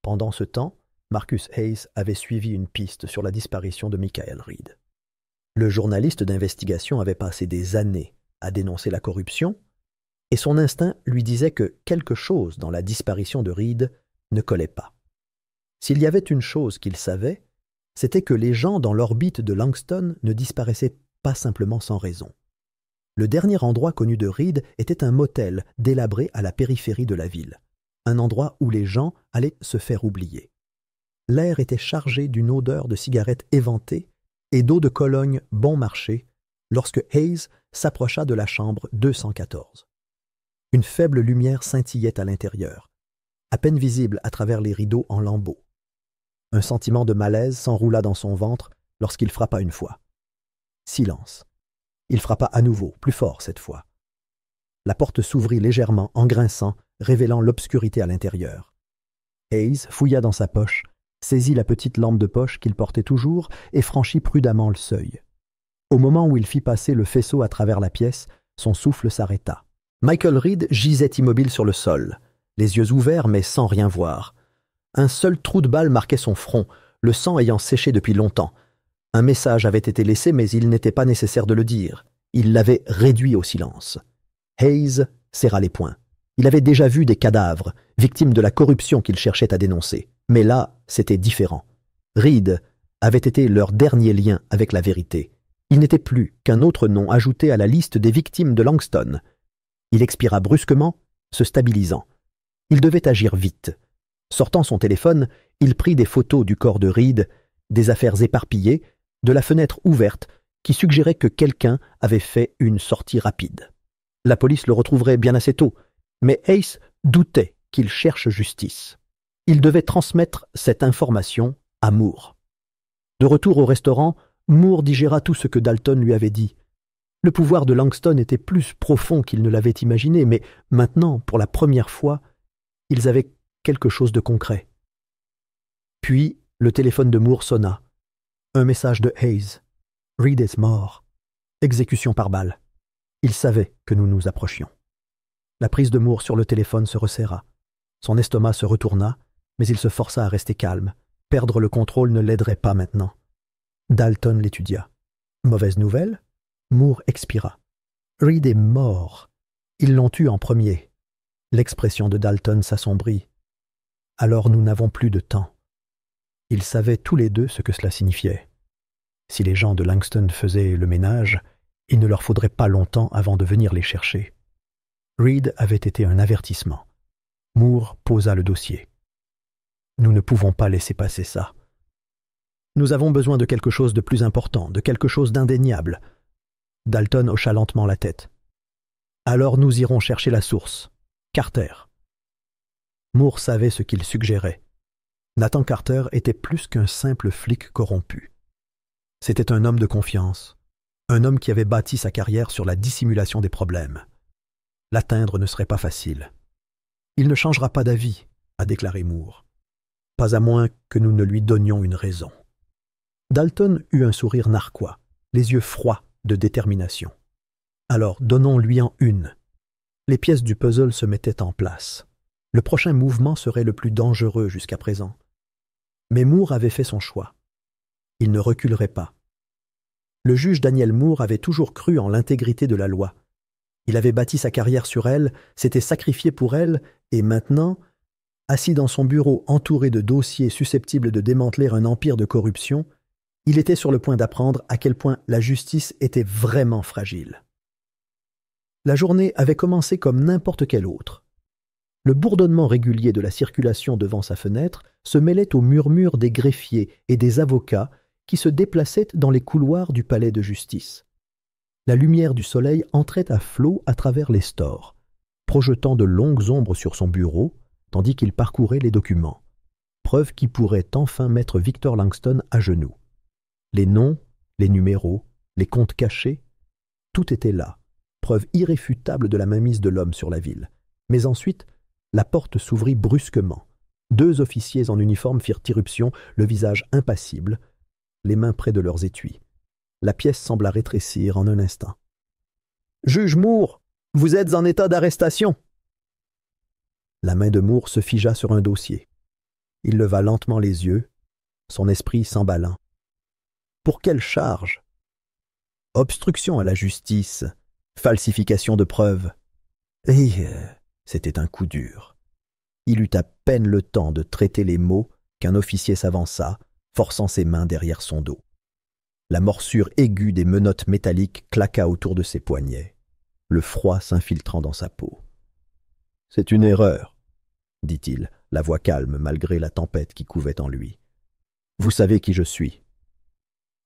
Pendant ce temps, Marcus Hayes avait suivi une piste sur la disparition de Michael Reed. Le journaliste d'investigation avait passé des années à dénoncer la corruption, et son instinct lui disait que quelque chose dans la disparition de Reed ne collait pas. S'il y avait une chose qu'il savait, c'était que les gens dans l'orbite de Langston ne disparaissaient pas simplement sans raison. Le dernier endroit connu de Reed était un motel délabré à la périphérie de la ville, un endroit où les gens allaient se faire oublier. L'air était chargé d'une odeur de cigarettes éventées et d'eau de Cologne bon marché lorsque Hayes s'approcha de la chambre 214. Une faible lumière scintillait à l'intérieur, à peine visible à travers les rideaux en lambeaux. Un sentiment de malaise s'enroula dans son ventre lorsqu'il frappa une fois. Silence. Il frappa à nouveau, plus fort cette fois. La porte s'ouvrit légèrement en grinçant, révélant l'obscurité à l'intérieur. Hayes fouilla dans sa poche, saisit la petite lampe de poche qu'il portait toujours et franchit prudemment le seuil. Au moment où il fit passer le faisceau à travers la pièce, son souffle s'arrêta. Michael Reed gisait immobile sur le sol, les yeux ouverts mais sans rien voir. Un seul trou de balle marquait son front, le sang ayant séché depuis longtemps. Un message avait été laissé, mais il n'était pas nécessaire de le dire. Il l'avait réduit au silence. Hayes serra les poings. Il avait déjà vu des cadavres, victimes de la corruption qu'il cherchait à dénoncer. Mais là, c'était différent. Reed avait été leur dernier lien avec la vérité. Il n'était plus qu'un autre nom ajouté à la liste des victimes de Langston. Il expira brusquement, se stabilisant. Il devait agir vite. Sortant son téléphone, il prit des photos du corps de Reed, des affaires éparpillées, de la fenêtre ouverte qui suggérait que quelqu'un avait fait une sortie rapide. La police le retrouverait bien assez tôt, mais Hayes doutait qu'il cherche justice. Il devait transmettre cette information à Moore. De retour au restaurant, Moore digéra tout ce que Dalton lui avait dit. Le pouvoir de Langston était plus profond qu'il ne l'avait imaginé, mais maintenant, pour la première fois, ils avaient quelque chose de concret. Puis, le téléphone de Moore sonna. Un message de Hayes. Reed est mort. Exécution par balle. Il savait que nous nous approchions. La prise de Moore sur le téléphone se resserra. Son estomac se retourna, mais il se força à rester calme. Perdre le contrôle ne l'aiderait pas maintenant. Dalton l'étudia. Mauvaise nouvelle? Moore expira. Reed est mort. Ils l'ont tué en premier. L'expression de Dalton s'assombrit. Alors nous n'avons plus de temps. Ils savaient tous les deux ce que cela signifiait. Si les gens de Langston faisaient le ménage, il ne leur faudrait pas longtemps avant de venir les chercher. Reed avait été un avertissement. Moore posa le dossier. Nous ne pouvons pas laisser passer ça. Nous avons besoin de quelque chose de plus important, de quelque chose d'indéniable. Dalton hocha lentement la tête. Alors nous irons chercher la source. Carter. Moore savait ce qu'il suggérait. Nathan Carter était plus qu'un simple flic corrompu. C'était un homme de confiance, un homme qui avait bâti sa carrière sur la dissimulation des problèmes. L'atteindre ne serait pas facile. Il ne changera pas d'avis, a déclaré Moore. Pas à moins que nous ne lui donnions une raison. Dalton eut un sourire narquois, les yeux froids de détermination. Alors, donnons-lui en une. Les pièces du puzzle se mettaient en place. Le prochain mouvement serait le plus dangereux jusqu'à présent. Mais Moore avait fait son choix. Il ne reculerait pas. Le juge Daniel Moore avait toujours cru en l'intégrité de la loi. Il avait bâti sa carrière sur elle, s'était sacrifié pour elle, et maintenant, assis dans son bureau entouré de dossiers susceptibles de démanteler un empire de corruption, il était sur le point d'apprendre à quel point la justice était vraiment fragile. La journée avait commencé comme n'importe quelle autre. Le bourdonnement régulier de la circulation devant sa fenêtre se mêlait au murmure des greffiers et des avocats qui se déplaçaient dans les couloirs du palais de justice. La lumière du soleil entrait à flots à travers les stores, projetant de longues ombres sur son bureau, tandis qu'il parcourait les documents, preuve qui pourrait enfin mettre Victor Langston à genoux. Les noms, les numéros, les comptes cachés, tout était là, preuve irréfutable de la mainmise de l'homme sur la ville. Mais ensuite, la porte s'ouvrit brusquement. 2 officiers en uniforme firent irruption, le visage impassible, les mains près de leurs étuis. La pièce sembla rétrécir en un instant. « Juge Moore, vous êtes en état d'arrestation !» La main de Moore se figea sur un dossier. Il leva lentement les yeux, son esprit s'emballant. Pour quelle charge? Obstruction à la justice, falsification de preuves. Et c'était un coup dur. Il eut à peine le temps de traiter les mots qu'un officier s'avança, forçant ses mains derrière son dos. La morsure aiguë des menottes métalliques claqua autour de ses poignets, le froid s'infiltrant dans sa peau. « C'est une erreur, » dit-il, la voix calme malgré la tempête qui couvait en lui. « Vous savez qui je suis. »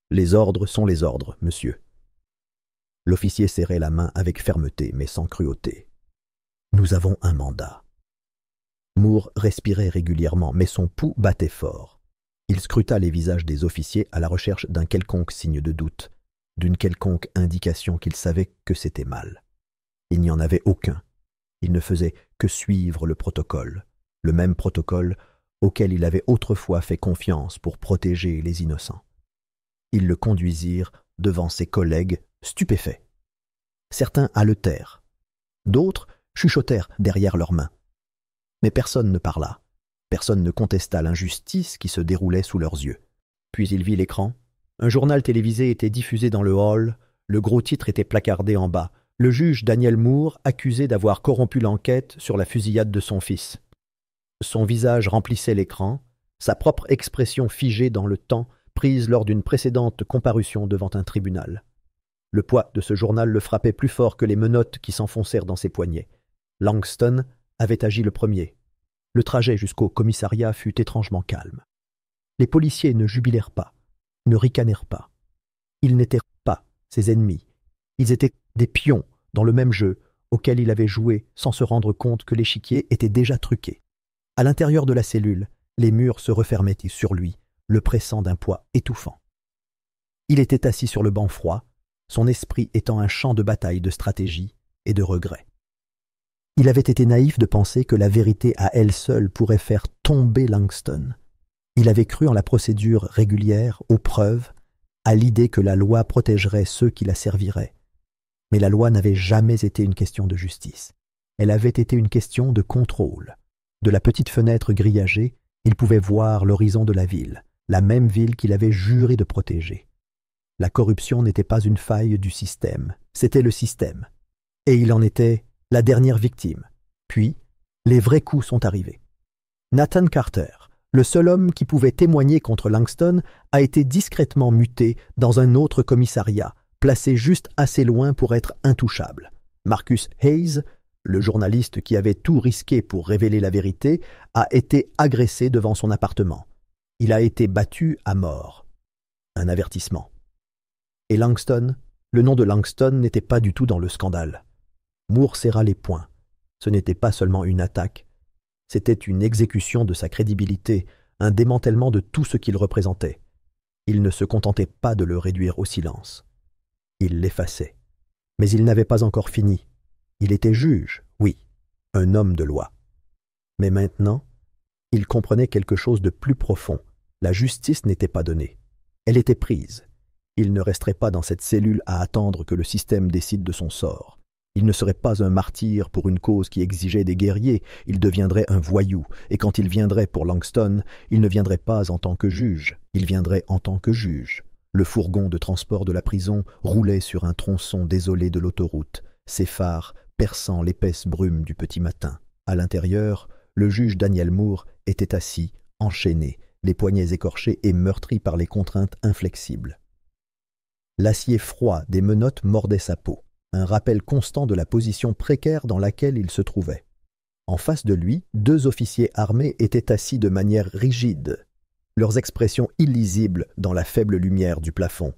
« Les ordres sont les ordres, monsieur. » L'officier serrait la main avec fermeté, mais sans cruauté. « Nous avons un mandat. » Moore respirait régulièrement, mais son pouls battait fort. Il scruta les visages des officiers à la recherche d'un quelconque signe de doute, d'une quelconque indication qu'il savait que c'était mal. Il n'y en avait aucun. Il ne faisait que suivre le même protocole auquel il avait autrefois fait confiance pour protéger les innocents. Ils le conduisirent devant ses collègues stupéfaits. Certains haletèrent, d'autres chuchotèrent derrière leurs mains. Mais personne ne parla, personne ne contesta l'injustice qui se déroulait sous leurs yeux. Puis il vit l'écran. Un journal télévisé était diffusé dans le hall, le gros titre était placardé en bas. Le juge Daniel Moore accusé d'avoir corrompu l'enquête sur la fusillade de son fils. Son visage remplissait l'écran, sa propre expression figée dans le temps, prise lors d'une précédente comparution devant un tribunal. Le poids de ce journal le frappait plus fort que les menottes qui s'enfoncèrent dans ses poignets. Langston avait agi le premier. Le trajet jusqu'au commissariat fut étrangement calme. Les policiers ne jubilèrent pas, ne ricanèrent pas. Ils n'étaient pas ses ennemis. Ils étaient des pions dans le même jeu auquel il avait joué sans se rendre compte que l'échiquier était déjà truqué. À l'intérieur de la cellule, les murs se refermaient sur lui, le pressant d'un poids étouffant. Il était assis sur le banc froid, son esprit étant un champ de bataille de stratégie et de regret. Il avait été naïf de penser que la vérité à elle seule pourrait faire tomber Langston. Il avait cru en la procédure régulière, aux preuves, à l'idée que la loi protégerait ceux qui la serviraient. Mais la loi n'avait jamais été une question de justice. Elle avait été une question de contrôle. De la petite fenêtre grillagée, il pouvait voir l'horizon de la ville, la même ville qu'il avait juré de protéger. La corruption n'était pas une faille du système, c'était le système. Et il en était la dernière victime. Puis, les vrais coups sont arrivés. Nathan Carter, le seul homme qui pouvait témoigner contre Langston, a été discrètement muté dans un autre commissariat, placé juste assez loin pour être intouchable. Marcus Hayes, le journaliste qui avait tout risqué pour révéler la vérité, a été agressé devant son appartement. Il a été battu à mort. Un avertissement. Et Langston, le nom de Langston n'était pas du tout dans le scandale. Moore serra les poings. Ce n'était pas seulement une attaque, c'était une exécution de sa crédibilité, un démantèlement de tout ce qu'il représentait. Il ne se contentait pas de le réduire au silence. Il l'effaçait. Mais il n'avait pas encore fini. Il était juge, oui, un homme de loi. Mais maintenant, il comprenait quelque chose de plus profond. La justice n'était pas donnée. Elle était prise. Il ne resterait pas dans cette cellule à attendre que le système décide de son sort. Il ne serait pas un martyr pour une cause qui exigeait des guerriers, il deviendrait un voyou, et quand il viendrait pour Langston, il ne viendrait pas en tant que juge, il viendrait en tant que juge. Le fourgon de transport de la prison roulait sur un tronçon désolé de l'autoroute, ses phares perçant l'épaisse brume du petit matin. À l'intérieur, le juge Daniel Moore était assis, enchaîné, les poignets écorchés et meurtris par les contraintes inflexibles. L'acier froid des menottes mordait sa peau, un rappel constant de la position précaire dans laquelle il se trouvait. En face de lui, 2 officiers armés étaient assis de manière rigide, leurs expressions illisibles dans la faible lumière du plafond.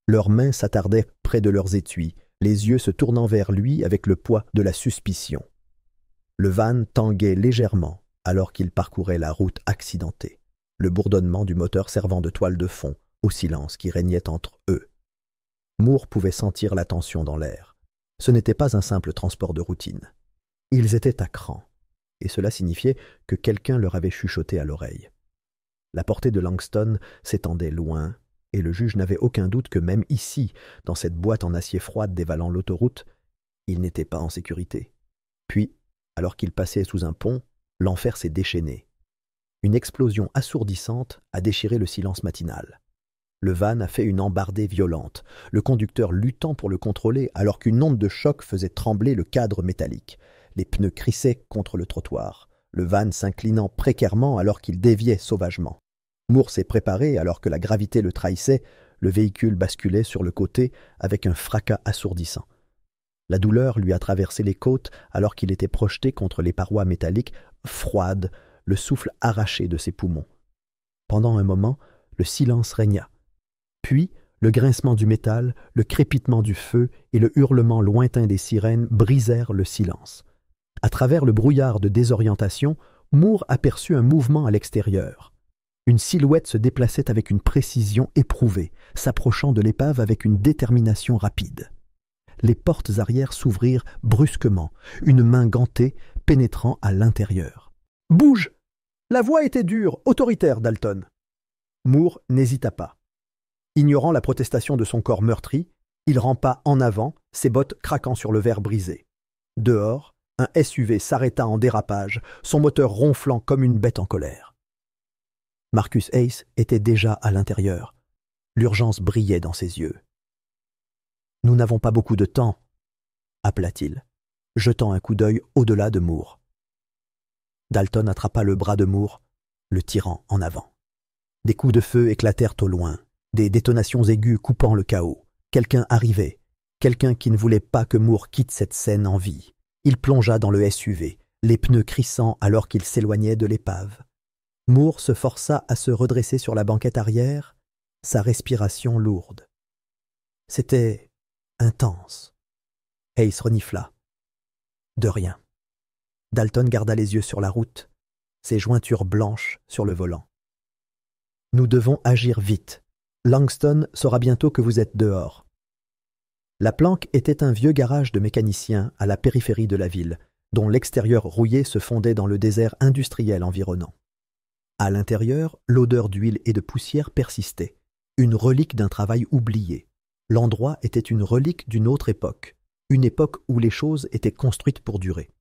Leurs mains s'attardaient près de leurs étuis, les yeux se tournant vers lui avec le poids de la suspicion. Le van tanguait légèrement alors qu'il parcourait la route accidentée, le bourdonnement du moteur servant de toile de fond au silence qui régnait entre eux. Moore pouvait sentir la tension dans l'air. Ce n'était pas un simple transport de routine. Ils étaient à cran, et cela signifiait que quelqu'un leur avait chuchoté à l'oreille. La portée de Langston s'étendait loin, et le juge n'avait aucun doute que même ici, dans cette boîte en acier froide dévalant l'autoroute, il n'était pas en sécurité. Puis, alors qu'il passait sous un pont, l'enfer s'est déchaîné. Une explosion assourdissante a déchiré le silence matinal. Le van a fait une embardée violente, le conducteur luttant pour le contrôler alors qu'une onde de choc faisait trembler le cadre métallique. Les pneus crissaient contre le trottoir, le van s'inclinant précairement alors qu'il déviait sauvagement. Moore s'est préparé alors que la gravité le trahissait, le véhicule basculait sur le côté avec un fracas assourdissant. La douleur lui a traversé les côtes alors qu'il était projeté contre les parois métalliques, froides, le souffle arraché de ses poumons. Pendant un moment, le silence régna. Puis, le grincement du métal, le crépitement du feu et le hurlement lointain des sirènes brisèrent le silence. À travers le brouillard de désorientation, Moore aperçut un mouvement à l'extérieur. Une silhouette se déplaçait avec une précision éprouvée, s'approchant de l'épave avec une détermination rapide. Les portes arrière s'ouvrirent brusquement, une main gantée pénétrant à l'intérieur. « Bouge !» La voix était dure, autoritaire, Dalton. Moore n'hésita pas. Ignorant la protestation de son corps meurtri, il rampa en avant, ses bottes craquant sur le verre brisé. Dehors, un SUV s'arrêta en dérapage, son moteur ronflant comme une bête en colère. Marcus Hayes était déjà à l'intérieur. L'urgence brillait dans ses yeux. « Nous n'avons pas beaucoup de temps, » appela-t-il, jetant un coup d'œil au-delà de Moore. Dalton attrapa le bras de Moore, le tirant en avant. Des coups de feu éclatèrent au loin, des détonations aiguës coupant le chaos. Quelqu'un arrivait, quelqu'un qui ne voulait pas que Moore quitte cette scène en vie. Il plongea dans le SUV, les pneus crissant alors qu'il s'éloignait de l'épave. Moore se força à se redresser sur la banquette arrière, sa respiration lourde. C'était intense. Hayes renifla. De rien. Dalton garda les yeux sur la route, ses jointures blanches sur le volant. Nous devons agir vite. Langston saura bientôt que vous êtes dehors. » La planque était un vieux garage de mécaniciens à la périphérie de la ville, dont l'extérieur rouillé se fondait dans le désert industriel environnant. À l'intérieur, l'odeur d'huile et de poussière persistait, une relique d'un travail oublié. L'endroit était une relique d'une autre époque, une époque où les choses étaient construites pour durer.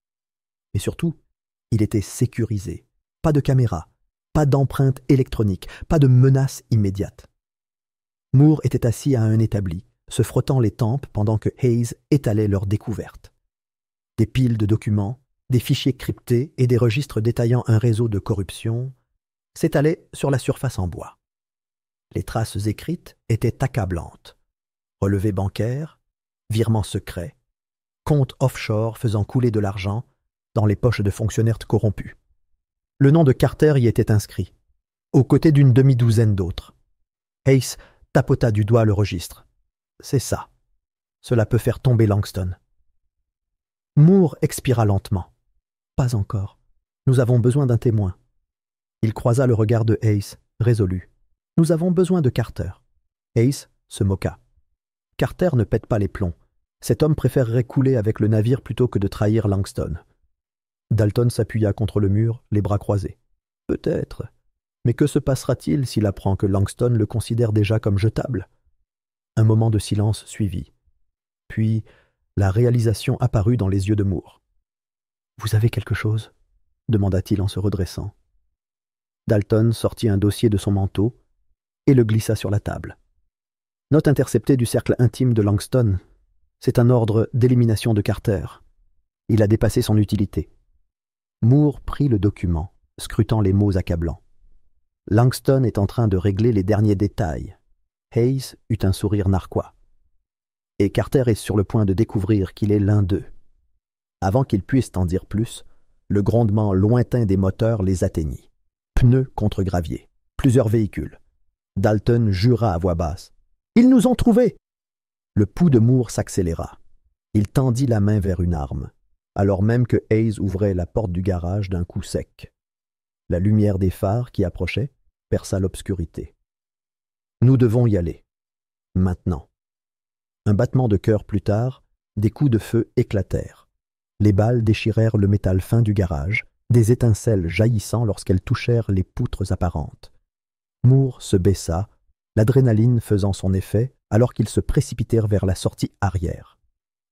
Mais surtout, il était sécurisé. Pas de caméra, pas d'empreinte électronique, pas de menace immédiate. Moore était assis à un établi, se frottant les tempes pendant que Hayes étalait leurs découvertes. Des piles de documents, des fichiers cryptés et des registres détaillant un réseau de corruption s'étalaient sur la surface en bois. Les traces écrites étaient accablantes. Relevés bancaires, virements secrets, comptes offshore faisant couler de l'argent dans les poches de fonctionnaires corrompus. Le nom de Carter y était inscrit, aux côtés d'une demi-douzaine d'autres. Hayes tapota du doigt le registre. C'est ça. Cela peut faire tomber Langston. Moore expira lentement. Pas encore. Nous avons besoin d'un témoin. Il croisa le regard de Hayes, résolu. Nous avons besoin de Carter. Hayes se moqua. Carter ne pète pas les plombs. Cet homme préférerait couler avec le navire plutôt que de trahir Langston. Dalton s'appuya contre le mur, les bras croisés. Peut-être. Mais que se passera-t-il s'il apprend que Langston le considère déjà comme jetable ? Un moment de silence suivit. Puis, la réalisation apparut dans les yeux de Moore. « Vous avez quelque chose ?» demanda-t-il en se redressant. Dalton sortit un dossier de son manteau et le glissa sur la table. Note interceptée du cercle intime de Langston. C'est un ordre d'élimination de Carter. Il a dépassé son utilité. Moore prit le document, scrutant les mots accablants. Langston est en train de régler les derniers détails. Hayes eut un sourire narquois. Et Carter est sur le point de découvrir qu'il est l'un d'eux. Avant qu'ils puissent en dire plus, le grondement lointain des moteurs les atteignit. Pneus contre gravier. Plusieurs véhicules. Dalton jura à voix basse. « Ils nous ont trouvés !» Le pouls de Moore s'accéléra. Il tendit la main vers une arme, alors même que Hayes ouvrait la porte du garage d'un coup sec. La lumière des phares qui approchaient perça l'obscurité. « Nous devons y aller. Maintenant. » Un battement de cœur plus tard, des coups de feu éclatèrent. Les balles déchirèrent le métal fin du garage, des étincelles jaillissant lorsqu'elles touchèrent les poutres apparentes. Moore se baissa, l'adrénaline faisant son effet alors qu'ils se précipitèrent vers la sortie arrière.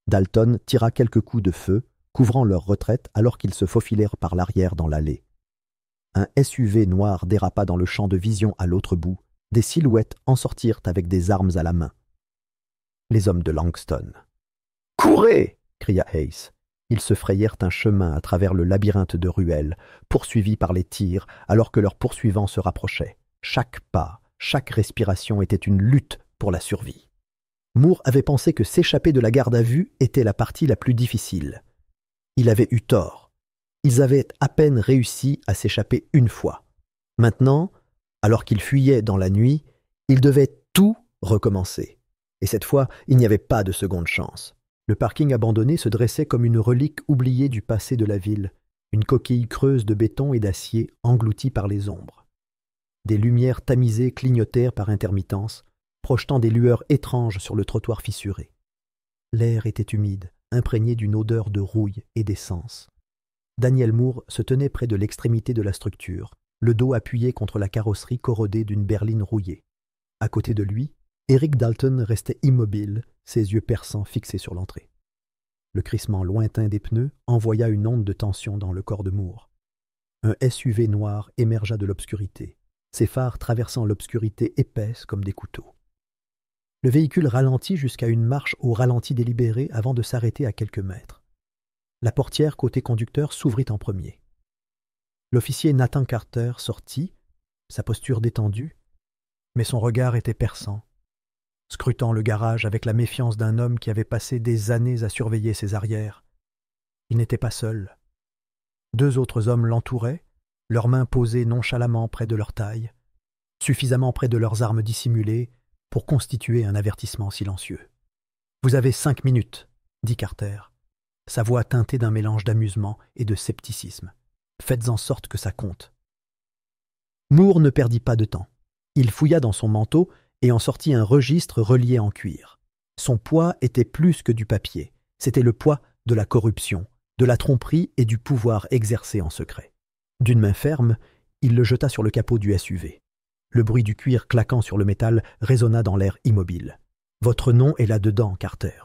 Dalton tira quelques coups de feu, couvrant leur retraite alors qu'ils se faufilèrent par l'arrière dans l'allée. Un SUV noir dérapa dans le champ de vision à l'autre bout. Des silhouettes en sortirent avec des armes à la main. Les hommes de Langston. « Courez !» cria Hayes. Ils se frayèrent un chemin à travers le labyrinthe de ruelles, poursuivis par les tirs, alors que leurs poursuivants se rapprochaient. Chaque pas, chaque respiration était une lutte pour la survie. Moore avait pensé que s'échapper de la garde à vue était la partie la plus difficile. Il avait eu tort. Ils avaient à peine réussi à s'échapper une fois. Maintenant, alors qu'ils fuyaient dans la nuit, ils devaient tout recommencer. Et cette fois, il n'y avait pas de seconde chance. Le parking abandonné se dressait comme une relique oubliée du passé de la ville, une coquille creuse de béton et d'acier engloutie par les ombres. Des lumières tamisées clignotèrent par intermittence, projetant des lueurs étranges sur le trottoir fissuré. L'air était humide, imprégné d'une odeur de rouille et d'essence. Daniel Moore se tenait près de l'extrémité de la structure, le dos appuyé contre la carrosserie corrodée d'une berline rouillée. À côté de lui, Eric Dalton restait immobile, ses yeux perçants fixés sur l'entrée. Le crissement lointain des pneus envoya une onde de tension dans le corps de Moore. Un SUV noir émergea de l'obscurité, ses phares traversant l'obscurité épaisse comme des couteaux. Le véhicule ralentit jusqu'à une marche au ralenti délibéré avant de s'arrêter à quelques mètres. La portière côté conducteur s'ouvrit en premier. L'officier Nathan Carter sortit, sa posture détendue, mais son regard était perçant, scrutant le garage avec la méfiance d'un homme qui avait passé des années à surveiller ses arrières. Il n'était pas seul. 2 autres hommes l'entouraient, leurs mains posées nonchalamment près de leur taille, suffisamment près de leurs armes dissimulées pour constituer un avertissement silencieux. « Vous avez 5 minutes, » dit Carter, sa voix teintée d'un mélange d'amusement et de scepticisme. « Faites en sorte que ça compte. » Moore ne perdit pas de temps. Il fouilla dans son manteau et en sortit un registre relié en cuir. Son poids était plus que du papier. C'était le poids de la corruption, de la tromperie et du pouvoir exercé en secret. D'une main ferme, il le jeta sur le capot du SUV. Le bruit du cuir claquant sur le métal résonna dans l'air immobile. « Votre nom est là-dedans, Carter »,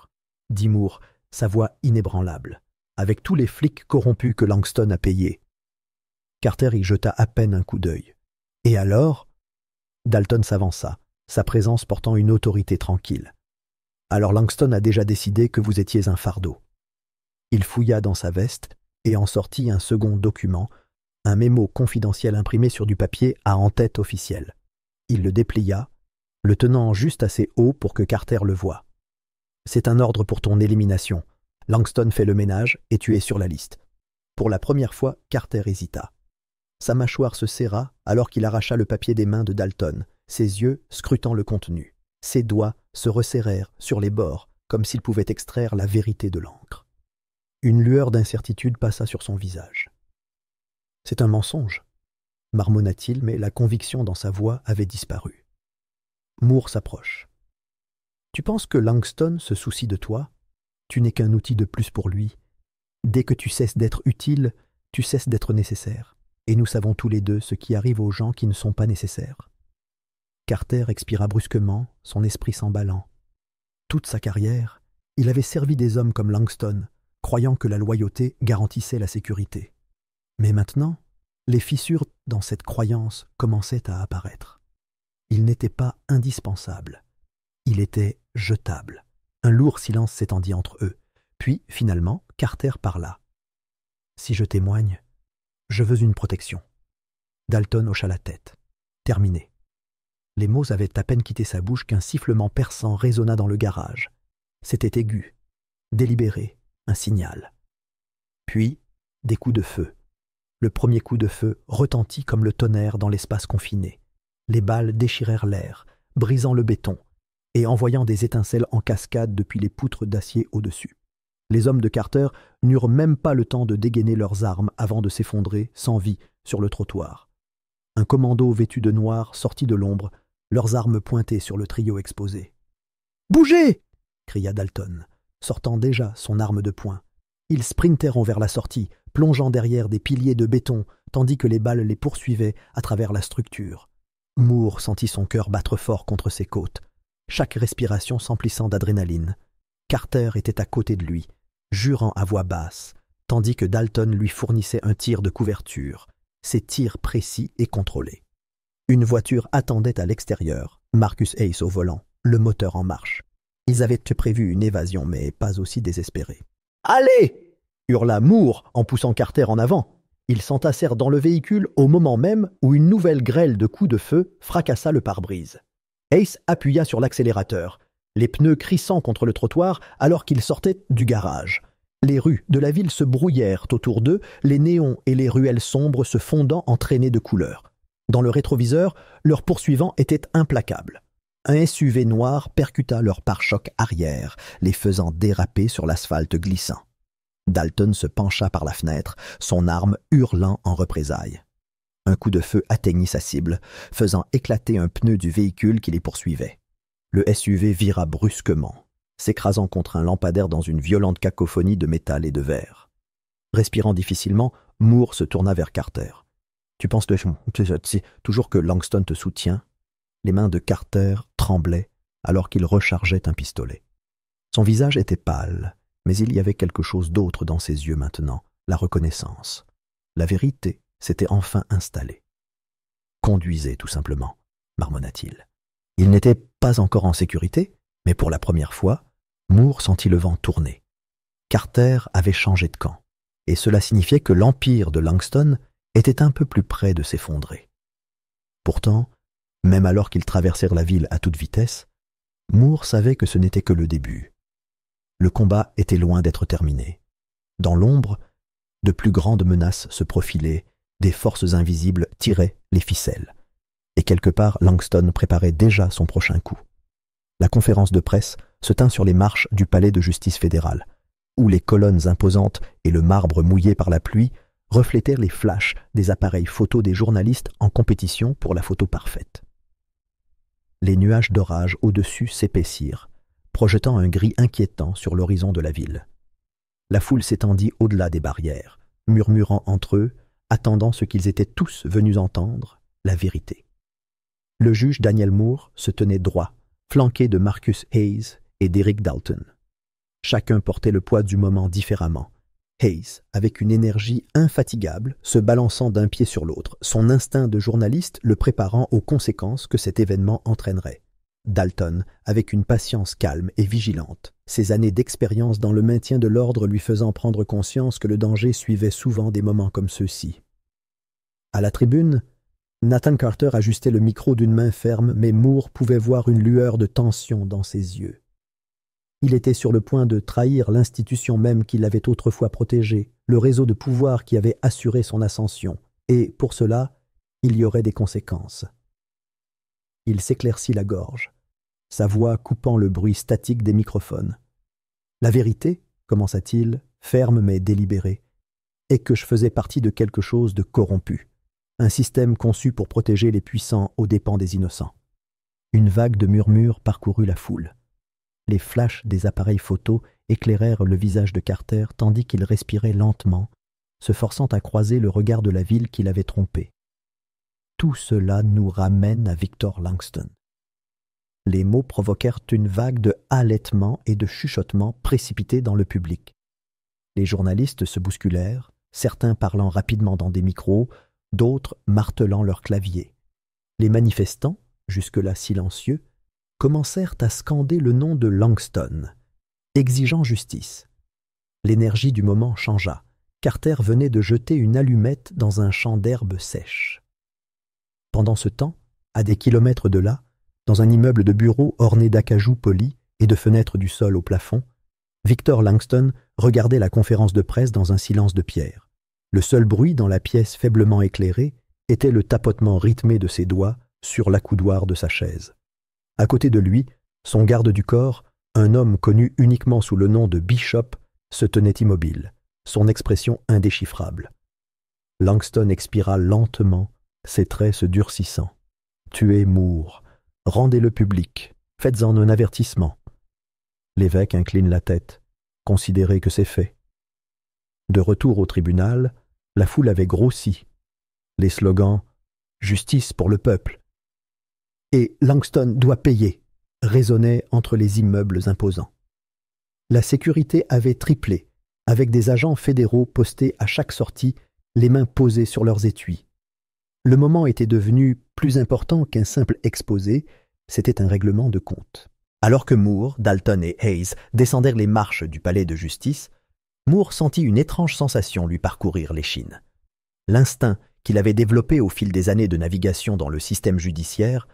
dit Moore, sa voix inébranlable, avec tous les flics corrompus que Langston a payés. Carter y jeta à peine un coup d'œil. « Et alors ?» Dalton s'avança, sa présence portant une autorité tranquille. « Alors Langston a déjà décidé que vous étiez un fardeau. » Il fouilla dans sa veste et en sortit un second document, un mémo confidentiel imprimé sur du papier à en-tête officielle. Il le déplia, le tenant juste assez haut pour que Carter le voie. « C'est un ordre pour ton élimination. Langston fait le ménage et tu es sur la liste. » Pour la première fois, Carter hésita. Sa mâchoire se serra alors qu'il arracha le papier des mains de Dalton, ses yeux scrutant le contenu. Ses doigts se resserrèrent sur les bords, comme s'il pouvait extraire la vérité de l'encre. Une lueur d'incertitude passa sur son visage. « C'est un mensonge », marmonna-t-il, mais la conviction dans sa voix avait disparu. Moore s'approche. « Tu penses que Langston se soucie de toi? Tu n'es qu'un outil de plus pour lui. Dès que tu cesses d'être utile, tu cesses d'être nécessaire. Et nous savons tous les deux ce qui arrive aux gens qui ne sont pas nécessaires. » Carter expira brusquement, son esprit s'emballant. Toute sa carrière, il avait servi des hommes comme Langston, croyant que la loyauté garantissait la sécurité. Mais maintenant, les fissures dans cette croyance commençaient à apparaître. Il n'était pas indispensable. Il était jetable. Un lourd silence s'étendit entre eux. Puis, finalement, Carter parla. « Si je témoigne, je veux une protection. » Dalton hocha la tête. Terminé. Les mots avaient à peine quitté sa bouche qu'un sifflement perçant résonna dans le garage. C'était aigu, délibéré, un signal. Puis, des coups de feu. Le premier coup de feu retentit comme le tonnerre dans l'espace confiné. Les balles déchirèrent l'air, brisant le béton, et envoyant des étincelles en cascade depuis les poutres d'acier au-dessus. Les hommes de Carter n'eurent même pas le temps de dégainer leurs armes avant de s'effondrer, sans vie, sur le trottoir. Un commando vêtu de noir sortit de l'ombre, leurs armes pointées sur le trio exposé. « Bougez !» cria Dalton, sortant déjà son arme de poing. Ils sprinteront vers la sortie, plongeant derrière des piliers de béton, tandis que les balles les poursuivaient à travers la structure. Moore sentit son cœur battre fort contre ses côtes, chaque respiration s'emplissant d'adrénaline. Carter était à côté de lui, jurant à voix basse, tandis que Dalton lui fournissait un tir de couverture, ses tirs précis et contrôlés. Une voiture attendait à l'extérieur, Marcus Ace au volant, le moteur en marche. Ils avaient prévu une évasion, mais pas aussi désespérée. « Allez !» hurla Moore en poussant Carter en avant. Ils s'entassèrent dans le véhicule au moment même où une nouvelle grêle de coups de feu fracassa le pare-brise. Ace appuya sur l'accélérateur, les pneus crissant contre le trottoir alors qu'ils sortaient du garage. Les rues de la ville se brouillèrent autour d'eux, les néons et les ruelles sombres se fondant en traînées de couleurs. Dans le rétroviseur, leur poursuivant était implacable. Un SUV noir percuta leur pare-choc arrière, les faisant déraper sur l'asphalte glissant. Dalton se pencha par la fenêtre, son arme hurlant en représailles. Un coup de feu atteignit sa cible, faisant éclater un pneu du véhicule qui les poursuivait. Le SUV vira brusquement, s'écrasant contre un lampadaire dans une violente cacophonie de métal et de verre. Respirant difficilement, Moore se tourna vers Carter. « Tu penses toujours que Langston te soutient ?» Les mains de Carter tremblaient alors qu'il rechargeait un pistolet. Son visage était pâle, mais il y avait quelque chose d'autre dans ses yeux maintenant, la reconnaissance. La vérité s'était enfin installée. « Conduisez, tout simplement, » marmonna-t-il. Il n'était pas encore en sécurité, mais pour la première fois, Moore sentit le vent tourner. Carter avait changé de camp, et cela signifiait que l'empire de Langston était un peu plus près de s'effondrer. Pourtant, même alors qu'ils traversèrent la ville à toute vitesse, Moore savait que ce n'était que le début. Le combat était loin d'être terminé. Dans l'ombre, de plus grandes menaces se profilaient, des forces invisibles tiraient les ficelles. Et quelque part, Langston préparait déjà son prochain coup. La conférence de presse se tint sur les marches du palais de justice fédérale, où les colonnes imposantes et le marbre mouillé par la pluie reflétèrent les flashs des appareils photo des journalistes en compétition pour la photo parfaite. Les nuages d'orage au-dessus s'épaissirent, projetant un gris inquiétant sur l'horizon de la ville. La foule s'étendit au-delà des barrières, murmurant entre eux, attendant ce qu'ils étaient tous venus entendre, la vérité. Le juge Daniel Moore se tenait droit, flanqué de Marcus Hayes et d'Eric Dalton. Chacun portait le poids du moment différemment. Hayes, avec une énergie infatigable, se balançant d'un pied sur l'autre, son instinct de journaliste le préparant aux conséquences que cet événement entraînerait. Dalton, avec une patience calme et vigilante, ses années d'expérience dans le maintien de l'ordre lui faisant prendre conscience que le danger suivait souvent des moments comme ceux-ci. À la tribune, Nathan Carter ajustait le micro d'une main ferme, mais Moore pouvait voir une lueur de tension dans ses yeux. Il était sur le point de trahir l'institution même qui l'avait autrefois protégé, le réseau de pouvoir qui avait assuré son ascension, et, pour cela, il y aurait des conséquences. Il s'éclaircit la gorge, sa voix coupant le bruit statique des microphones. « La vérité, commença-t-il, ferme mais délibéré, est que je faisais partie de quelque chose de corrompu, un système conçu pour protéger les puissants aux dépens des innocents. » Une vague de murmures parcourut la foule. Les flashs des appareils photo éclairèrent le visage de Carter tandis qu'il respirait lentement, se forçant à croiser le regard de la ville qui l'avait trompé. Tout cela nous ramène à Victor Langston. Les mots provoquèrent une vague de halètements et de chuchotements précipités dans le public. Les journalistes se bousculèrent, certains parlant rapidement dans des micros, d'autres martelant leurs claviers. Les manifestants, jusque-là silencieux, commencèrent à scander le nom de Langston, exigeant justice. L'énergie du moment changea. Carter venait de jeter une allumette dans un champ d'herbes sèches. Pendant ce temps, à des kilomètres de là, dans un immeuble de bureaux orné d'acajou polis et de fenêtres du sol au plafond, Victor Langston regardait la conférence de presse dans un silence de pierre. Le seul bruit dans la pièce faiblement éclairée était le tapotement rythmé de ses doigts sur l'accoudoir de sa chaise. À côté de lui, son garde du corps, un homme connu uniquement sous le nom de Bishop, se tenait immobile, son expression indéchiffrable. Langston expira lentement, ses traits se durcissant. « Tuez Moore, rendez-le public, faites-en un avertissement. » L'évêque incline la tête, considérez que c'est fait. De retour au tribunal, la foule avait grossi. Les slogans « Justice pour le peuple » et « Langston doit payer » résonnaient entre les immeubles imposants. La sécurité avait triplé, avec des agents fédéraux postés à chaque sortie, les mains posées sur leurs étuis. Le moment était devenu plus important qu'un simple exposé, c'était un règlement de compte. Alors que Moore, Dalton et Hayes descendèrent les marches du palais de justice, Moore sentit une étrange sensation lui parcourir l'échine. L'instinct qu'il avait développé au fil des années de navigation dans le système judiciaire,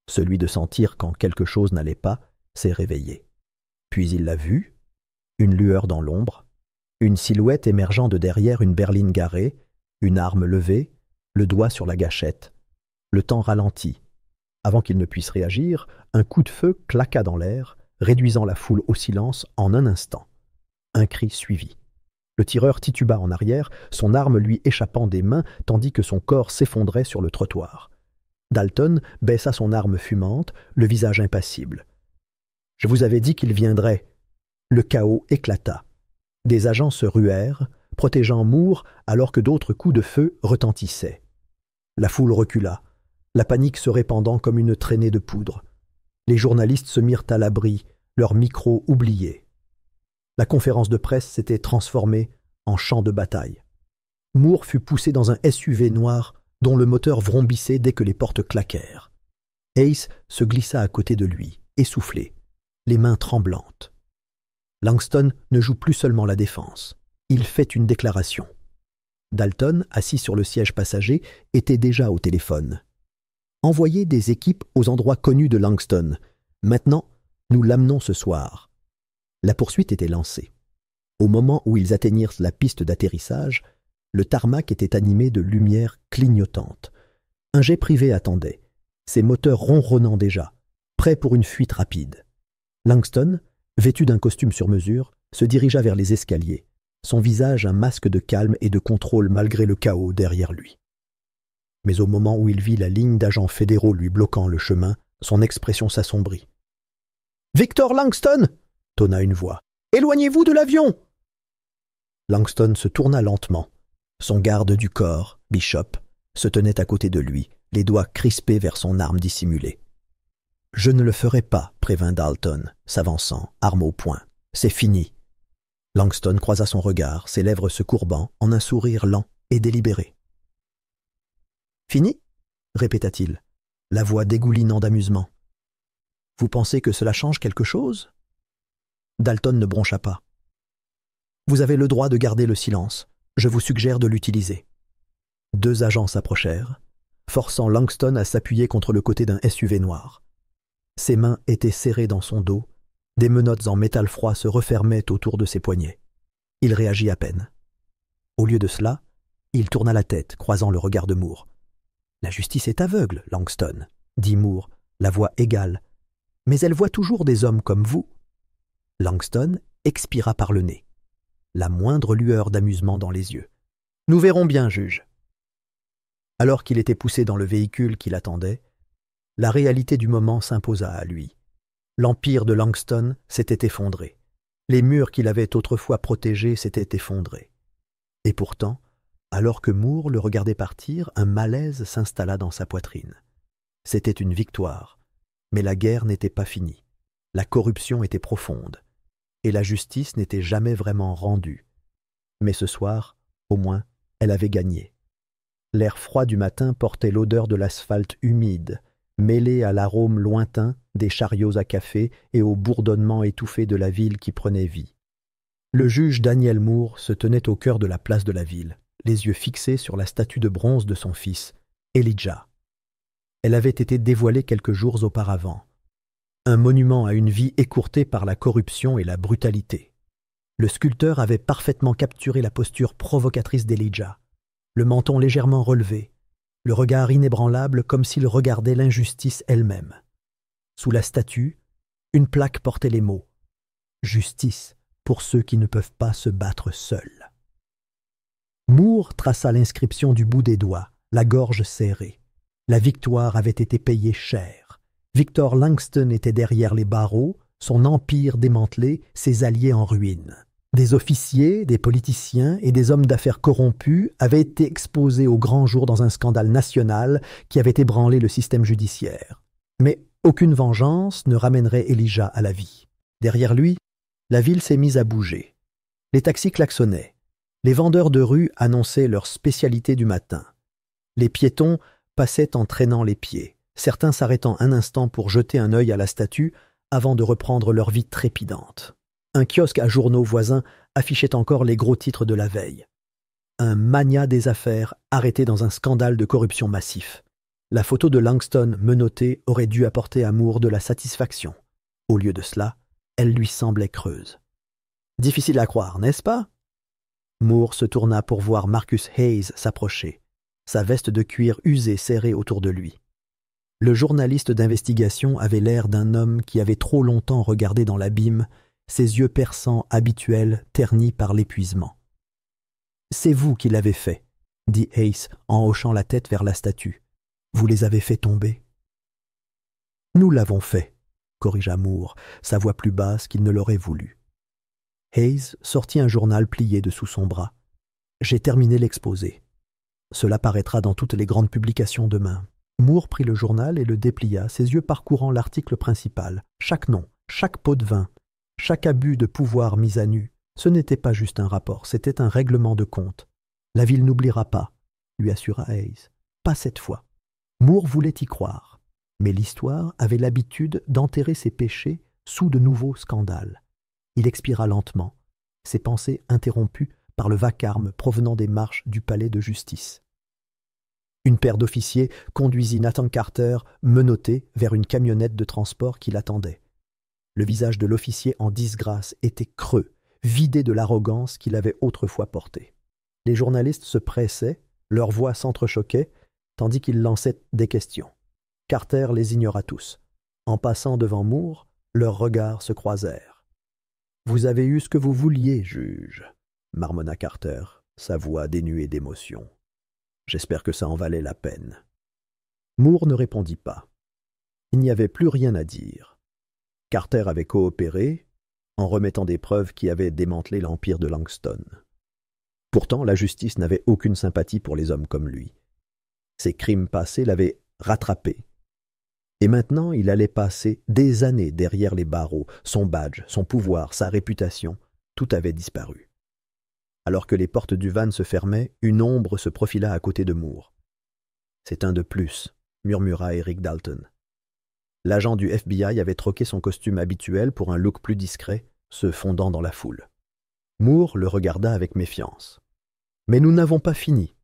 celui de sentir quand quelque chose n'allait pas, s'est réveillé. Puis il l'a vu, une lueur dans l'ombre, une silhouette émergeant de derrière une berline garée, une arme levée, le doigt sur la gâchette. Le temps ralentit. Avant qu'il ne puisse réagir, un coup de feu claqua dans l'air, réduisant la foule au silence en un instant. Un cri suivit. Le tireur tituba en arrière, son arme lui échappant des mains tandis que son corps s'effondrait sur le trottoir. Dalton baissa son arme fumante, le visage impassible. « Je vous avais dit qu'il viendrait. » Le chaos éclata. Des agents se ruèrent, protégeant Moore alors que d'autres coups de feu retentissaient. La foule recula, la panique se répandant comme une traînée de poudre. Les journalistes se mirent à l'abri, leurs micros oubliés. La conférence de presse s'était transformée en champ de bataille. Moore fut poussé dans un SUV noir dont le moteur vrombissait dès que les portes claquèrent. Hayes se glissa à côté de lui, essoufflé, les mains tremblantes. Langston ne joue plus seulement la défense. Il fait une déclaration. Dalton, assis sur le siège passager, était déjà au téléphone. « Envoyez des équipes aux endroits connus de Langston. Maintenant, nous l'amenons ce soir. » La poursuite était lancée. Au moment où ils atteignirent la piste d'atterrissage, le tarmac était animé de lumières clignotantes. Un jet privé attendait, ses moteurs ronronnant déjà, prêts pour une fuite rapide. Langston, vêtu d'un costume sur mesure, se dirigea vers les escaliers, son visage un masque de calme et de contrôle malgré le chaos derrière lui. Mais au moment où il vit la ligne d'agents fédéraux lui bloquant le chemin, Son expression s'assombrit. « Victor Langston !» tonna une voix. « Éloignez-vous de l'avion !» Langston se tourna lentement. Son garde du corps, Bishop, se tenait à côté de lui, les doigts crispés vers son arme dissimulée. « Je ne le ferai pas, » prévint Dalton, s'avançant, arme au poing. « C'est fini. » Langston croisa son regard, ses lèvres se courbant en un sourire lent et délibéré. « Fini ?» répéta-t-il, la voix dégoulinant d'amusement. « Vous pensez que cela change quelque chose ?» Dalton ne broncha pas. « Vous avez le droit de garder le silence. Je vous suggère de l'utiliser. » Deux agents s'approchèrent, forçant Langston à s'appuyer contre le côté d'un SUV noir. Ses mains étaient serrées dans son dos, des menottes en métal froid se refermaient autour de ses poignets. Il réagit à peine. Au lieu de cela, il tourna la tête, croisant le regard de Moore. « La justice est aveugle, Langston, » dit Moore, la voix égale. « Mais elle voit toujours des hommes comme vous. » Langston expira par le nez, la moindre lueur d'amusement dans les yeux. « Nous verrons bien, juge. » Alors qu'il était poussé dans le véhicule qui l'attendait, la réalité du moment s'imposa à lui. L'empire de Langston s'était effondré. Les murs qu'il avait autrefois protégés s'étaient effondrés. Et pourtant, alors que Moore le regardait partir, un malaise s'installa dans sa poitrine. C'était une victoire, mais la guerre n'était pas finie. La corruption était profonde, et la justice n'était jamais vraiment rendue. Mais ce soir, au moins, elle avait gagné. L'air froid du matin portait l'odeur de l'asphalte humide, mêlée à l'arôme lointain des chariots à café et au bourdonnement étouffé de la ville qui prenait vie. Le juge Daniel Moore se tenait au cœur de la place de la ville, les yeux fixés sur la statue de bronze de son fils, Elijah. Elle avait été dévoilée quelques jours auparavant. Un monument à une vie écourtée par la corruption et la brutalité. Le sculpteur avait parfaitement capturé la posture provocatrice d'Elijah, le menton légèrement relevé, le regard inébranlable comme s'il regardait l'injustice elle-même. Sous la statue, une plaque portait les mots « Justice pour ceux qui ne peuvent pas se battre seuls ». Moore traça l'inscription du bout des doigts, la gorge serrée. La victoire avait été payée cher. Victor Langston était derrière les barreaux, son empire démantelé, ses alliés en ruine. Des officiers, des politiciens et des hommes d'affaires corrompus avaient été exposés au grand jour dans un scandale national qui avait ébranlé le système judiciaire. Mais aucune vengeance ne ramènerait Elijah à la vie. Derrière lui, la ville s'est mise à bouger. Les taxis klaxonnaient. Les vendeurs de rue annonçaient leur spécialité du matin. Les piétons passaient en traînant les pieds, certains s'arrêtant un instant pour jeter un œil à la statue avant de reprendre leur vie trépidante. Un kiosque à journaux voisins affichait encore les gros titres de la veille. Un magnat des affaires arrêté dans un scandale de corruption massif. La photo de Langston menotté aurait dû apporter à Moore de la satisfaction. Au lieu de cela, elle lui semblait creuse. Difficile à croire, n'est-ce pas? Moore se tourna pour voir Marcus Hayes s'approcher, sa veste de cuir usée serrée autour de lui. Le journaliste d'investigation avait l'air d'un homme qui avait trop longtemps regardé dans l'abîme, ses yeux perçants habituels ternis par l'épuisement. « C'est vous qui l'avez fait, » dit Hayes en hochant la tête vers la statue. « Vous les avez fait tomber. »« Nous l'avons fait, » corrigea Moore, sa voix plus basse qu'il ne l'aurait voulu. Hayes sortit un journal plié de sous son bras. « J'ai terminé l'exposé. Cela paraîtra dans toutes les grandes publications demain. » Moore prit le journal et le déplia, ses yeux parcourant l'article principal. Chaque nom, chaque pot de vin, chaque abus de pouvoir mis à nu. Ce n'était pas juste un rapport, c'était un règlement de compte. « La ville n'oubliera pas, » lui assura Hayes. « Pas cette fois. » Moore voulait y croire, mais l'histoire avait l'habitude d'enterrer ses péchés sous de nouveaux scandales. Il expira lentement, ses pensées interrompues par le vacarme provenant des marches du palais de justice. Une paire d'officiers conduisit Nathan Carter, menotté, vers une camionnette de transport qui l'attendait. Le visage de l'officier en disgrâce était creux, vidé de l'arrogance qu'il avait autrefois portée. Les journalistes se pressaient, leurs voix s'entrechoquaient, tandis qu'ils lançaient des questions. Carter les ignora tous. En passant devant Moore, leurs regards se croisèrent. « Vous avez eu ce que vous vouliez, juge, » marmonna Carter, sa voix dénuée d'émotion. « J'espère que ça en valait la peine. » Moore ne répondit pas. Il n'y avait plus rien à dire. Carter avait coopéré en remettant des preuves qui avaient démantelé l'empire de Langston. Pourtant, la justice n'avait aucune sympathie pour les hommes comme lui. Ses crimes passés l'avaient rattrapé. Et maintenant, il allait passer des années derrière les barreaux. Son badge, son pouvoir, sa réputation, tout avait disparu. Alors que les portes du van se fermaient, une ombre se profila à côté de Moore. « C'est un de plus », murmura Eric Dalton. L'agent du FBI avait troqué son costume habituel pour un look plus discret, se fondant dans la foule. Moore le regarda avec méfiance. « Mais nous n'avons pas fini. »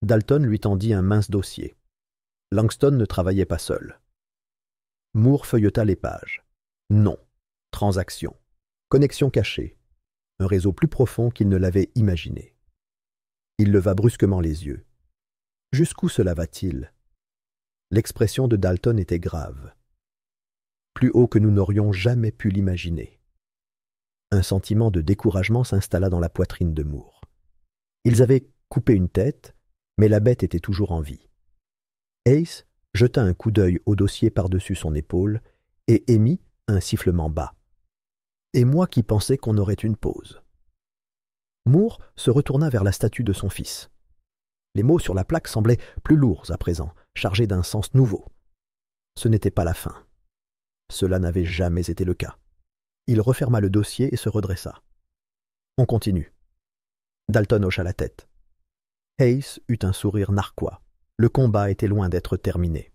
Dalton lui tendit un mince dossier. Langston ne travaillait pas seul. Moore feuilleta les pages. Nom, transaction, connexion cachée, un réseau plus profond qu'il ne l'avait imaginé. Il leva brusquement les yeux. Jusqu'où cela va-t-il? L'expression de Dalton était grave. Plus haut que nous n'aurions jamais pu l'imaginer. Un sentiment de découragement s'installa dans la poitrine de Moore. Ils avaient coupé une tête, mais la bête était toujours en vie. Ace jeta un coup d'œil au dossier par-dessus son épaule et émit un sifflement bas. Et moi qui pensais qu'on aurait une pause. Moore se retourna vers la statue de son fils. Les mots sur la plaque semblaient plus lourds à présent, chargés d'un sens nouveau. Ce n'était pas la fin. Cela n'avait jamais été le cas. Il referma le dossier et se redressa. On continue. Dalton hocha la tête. Hayes eut un sourire narquois. Le combat était loin d'être terminé.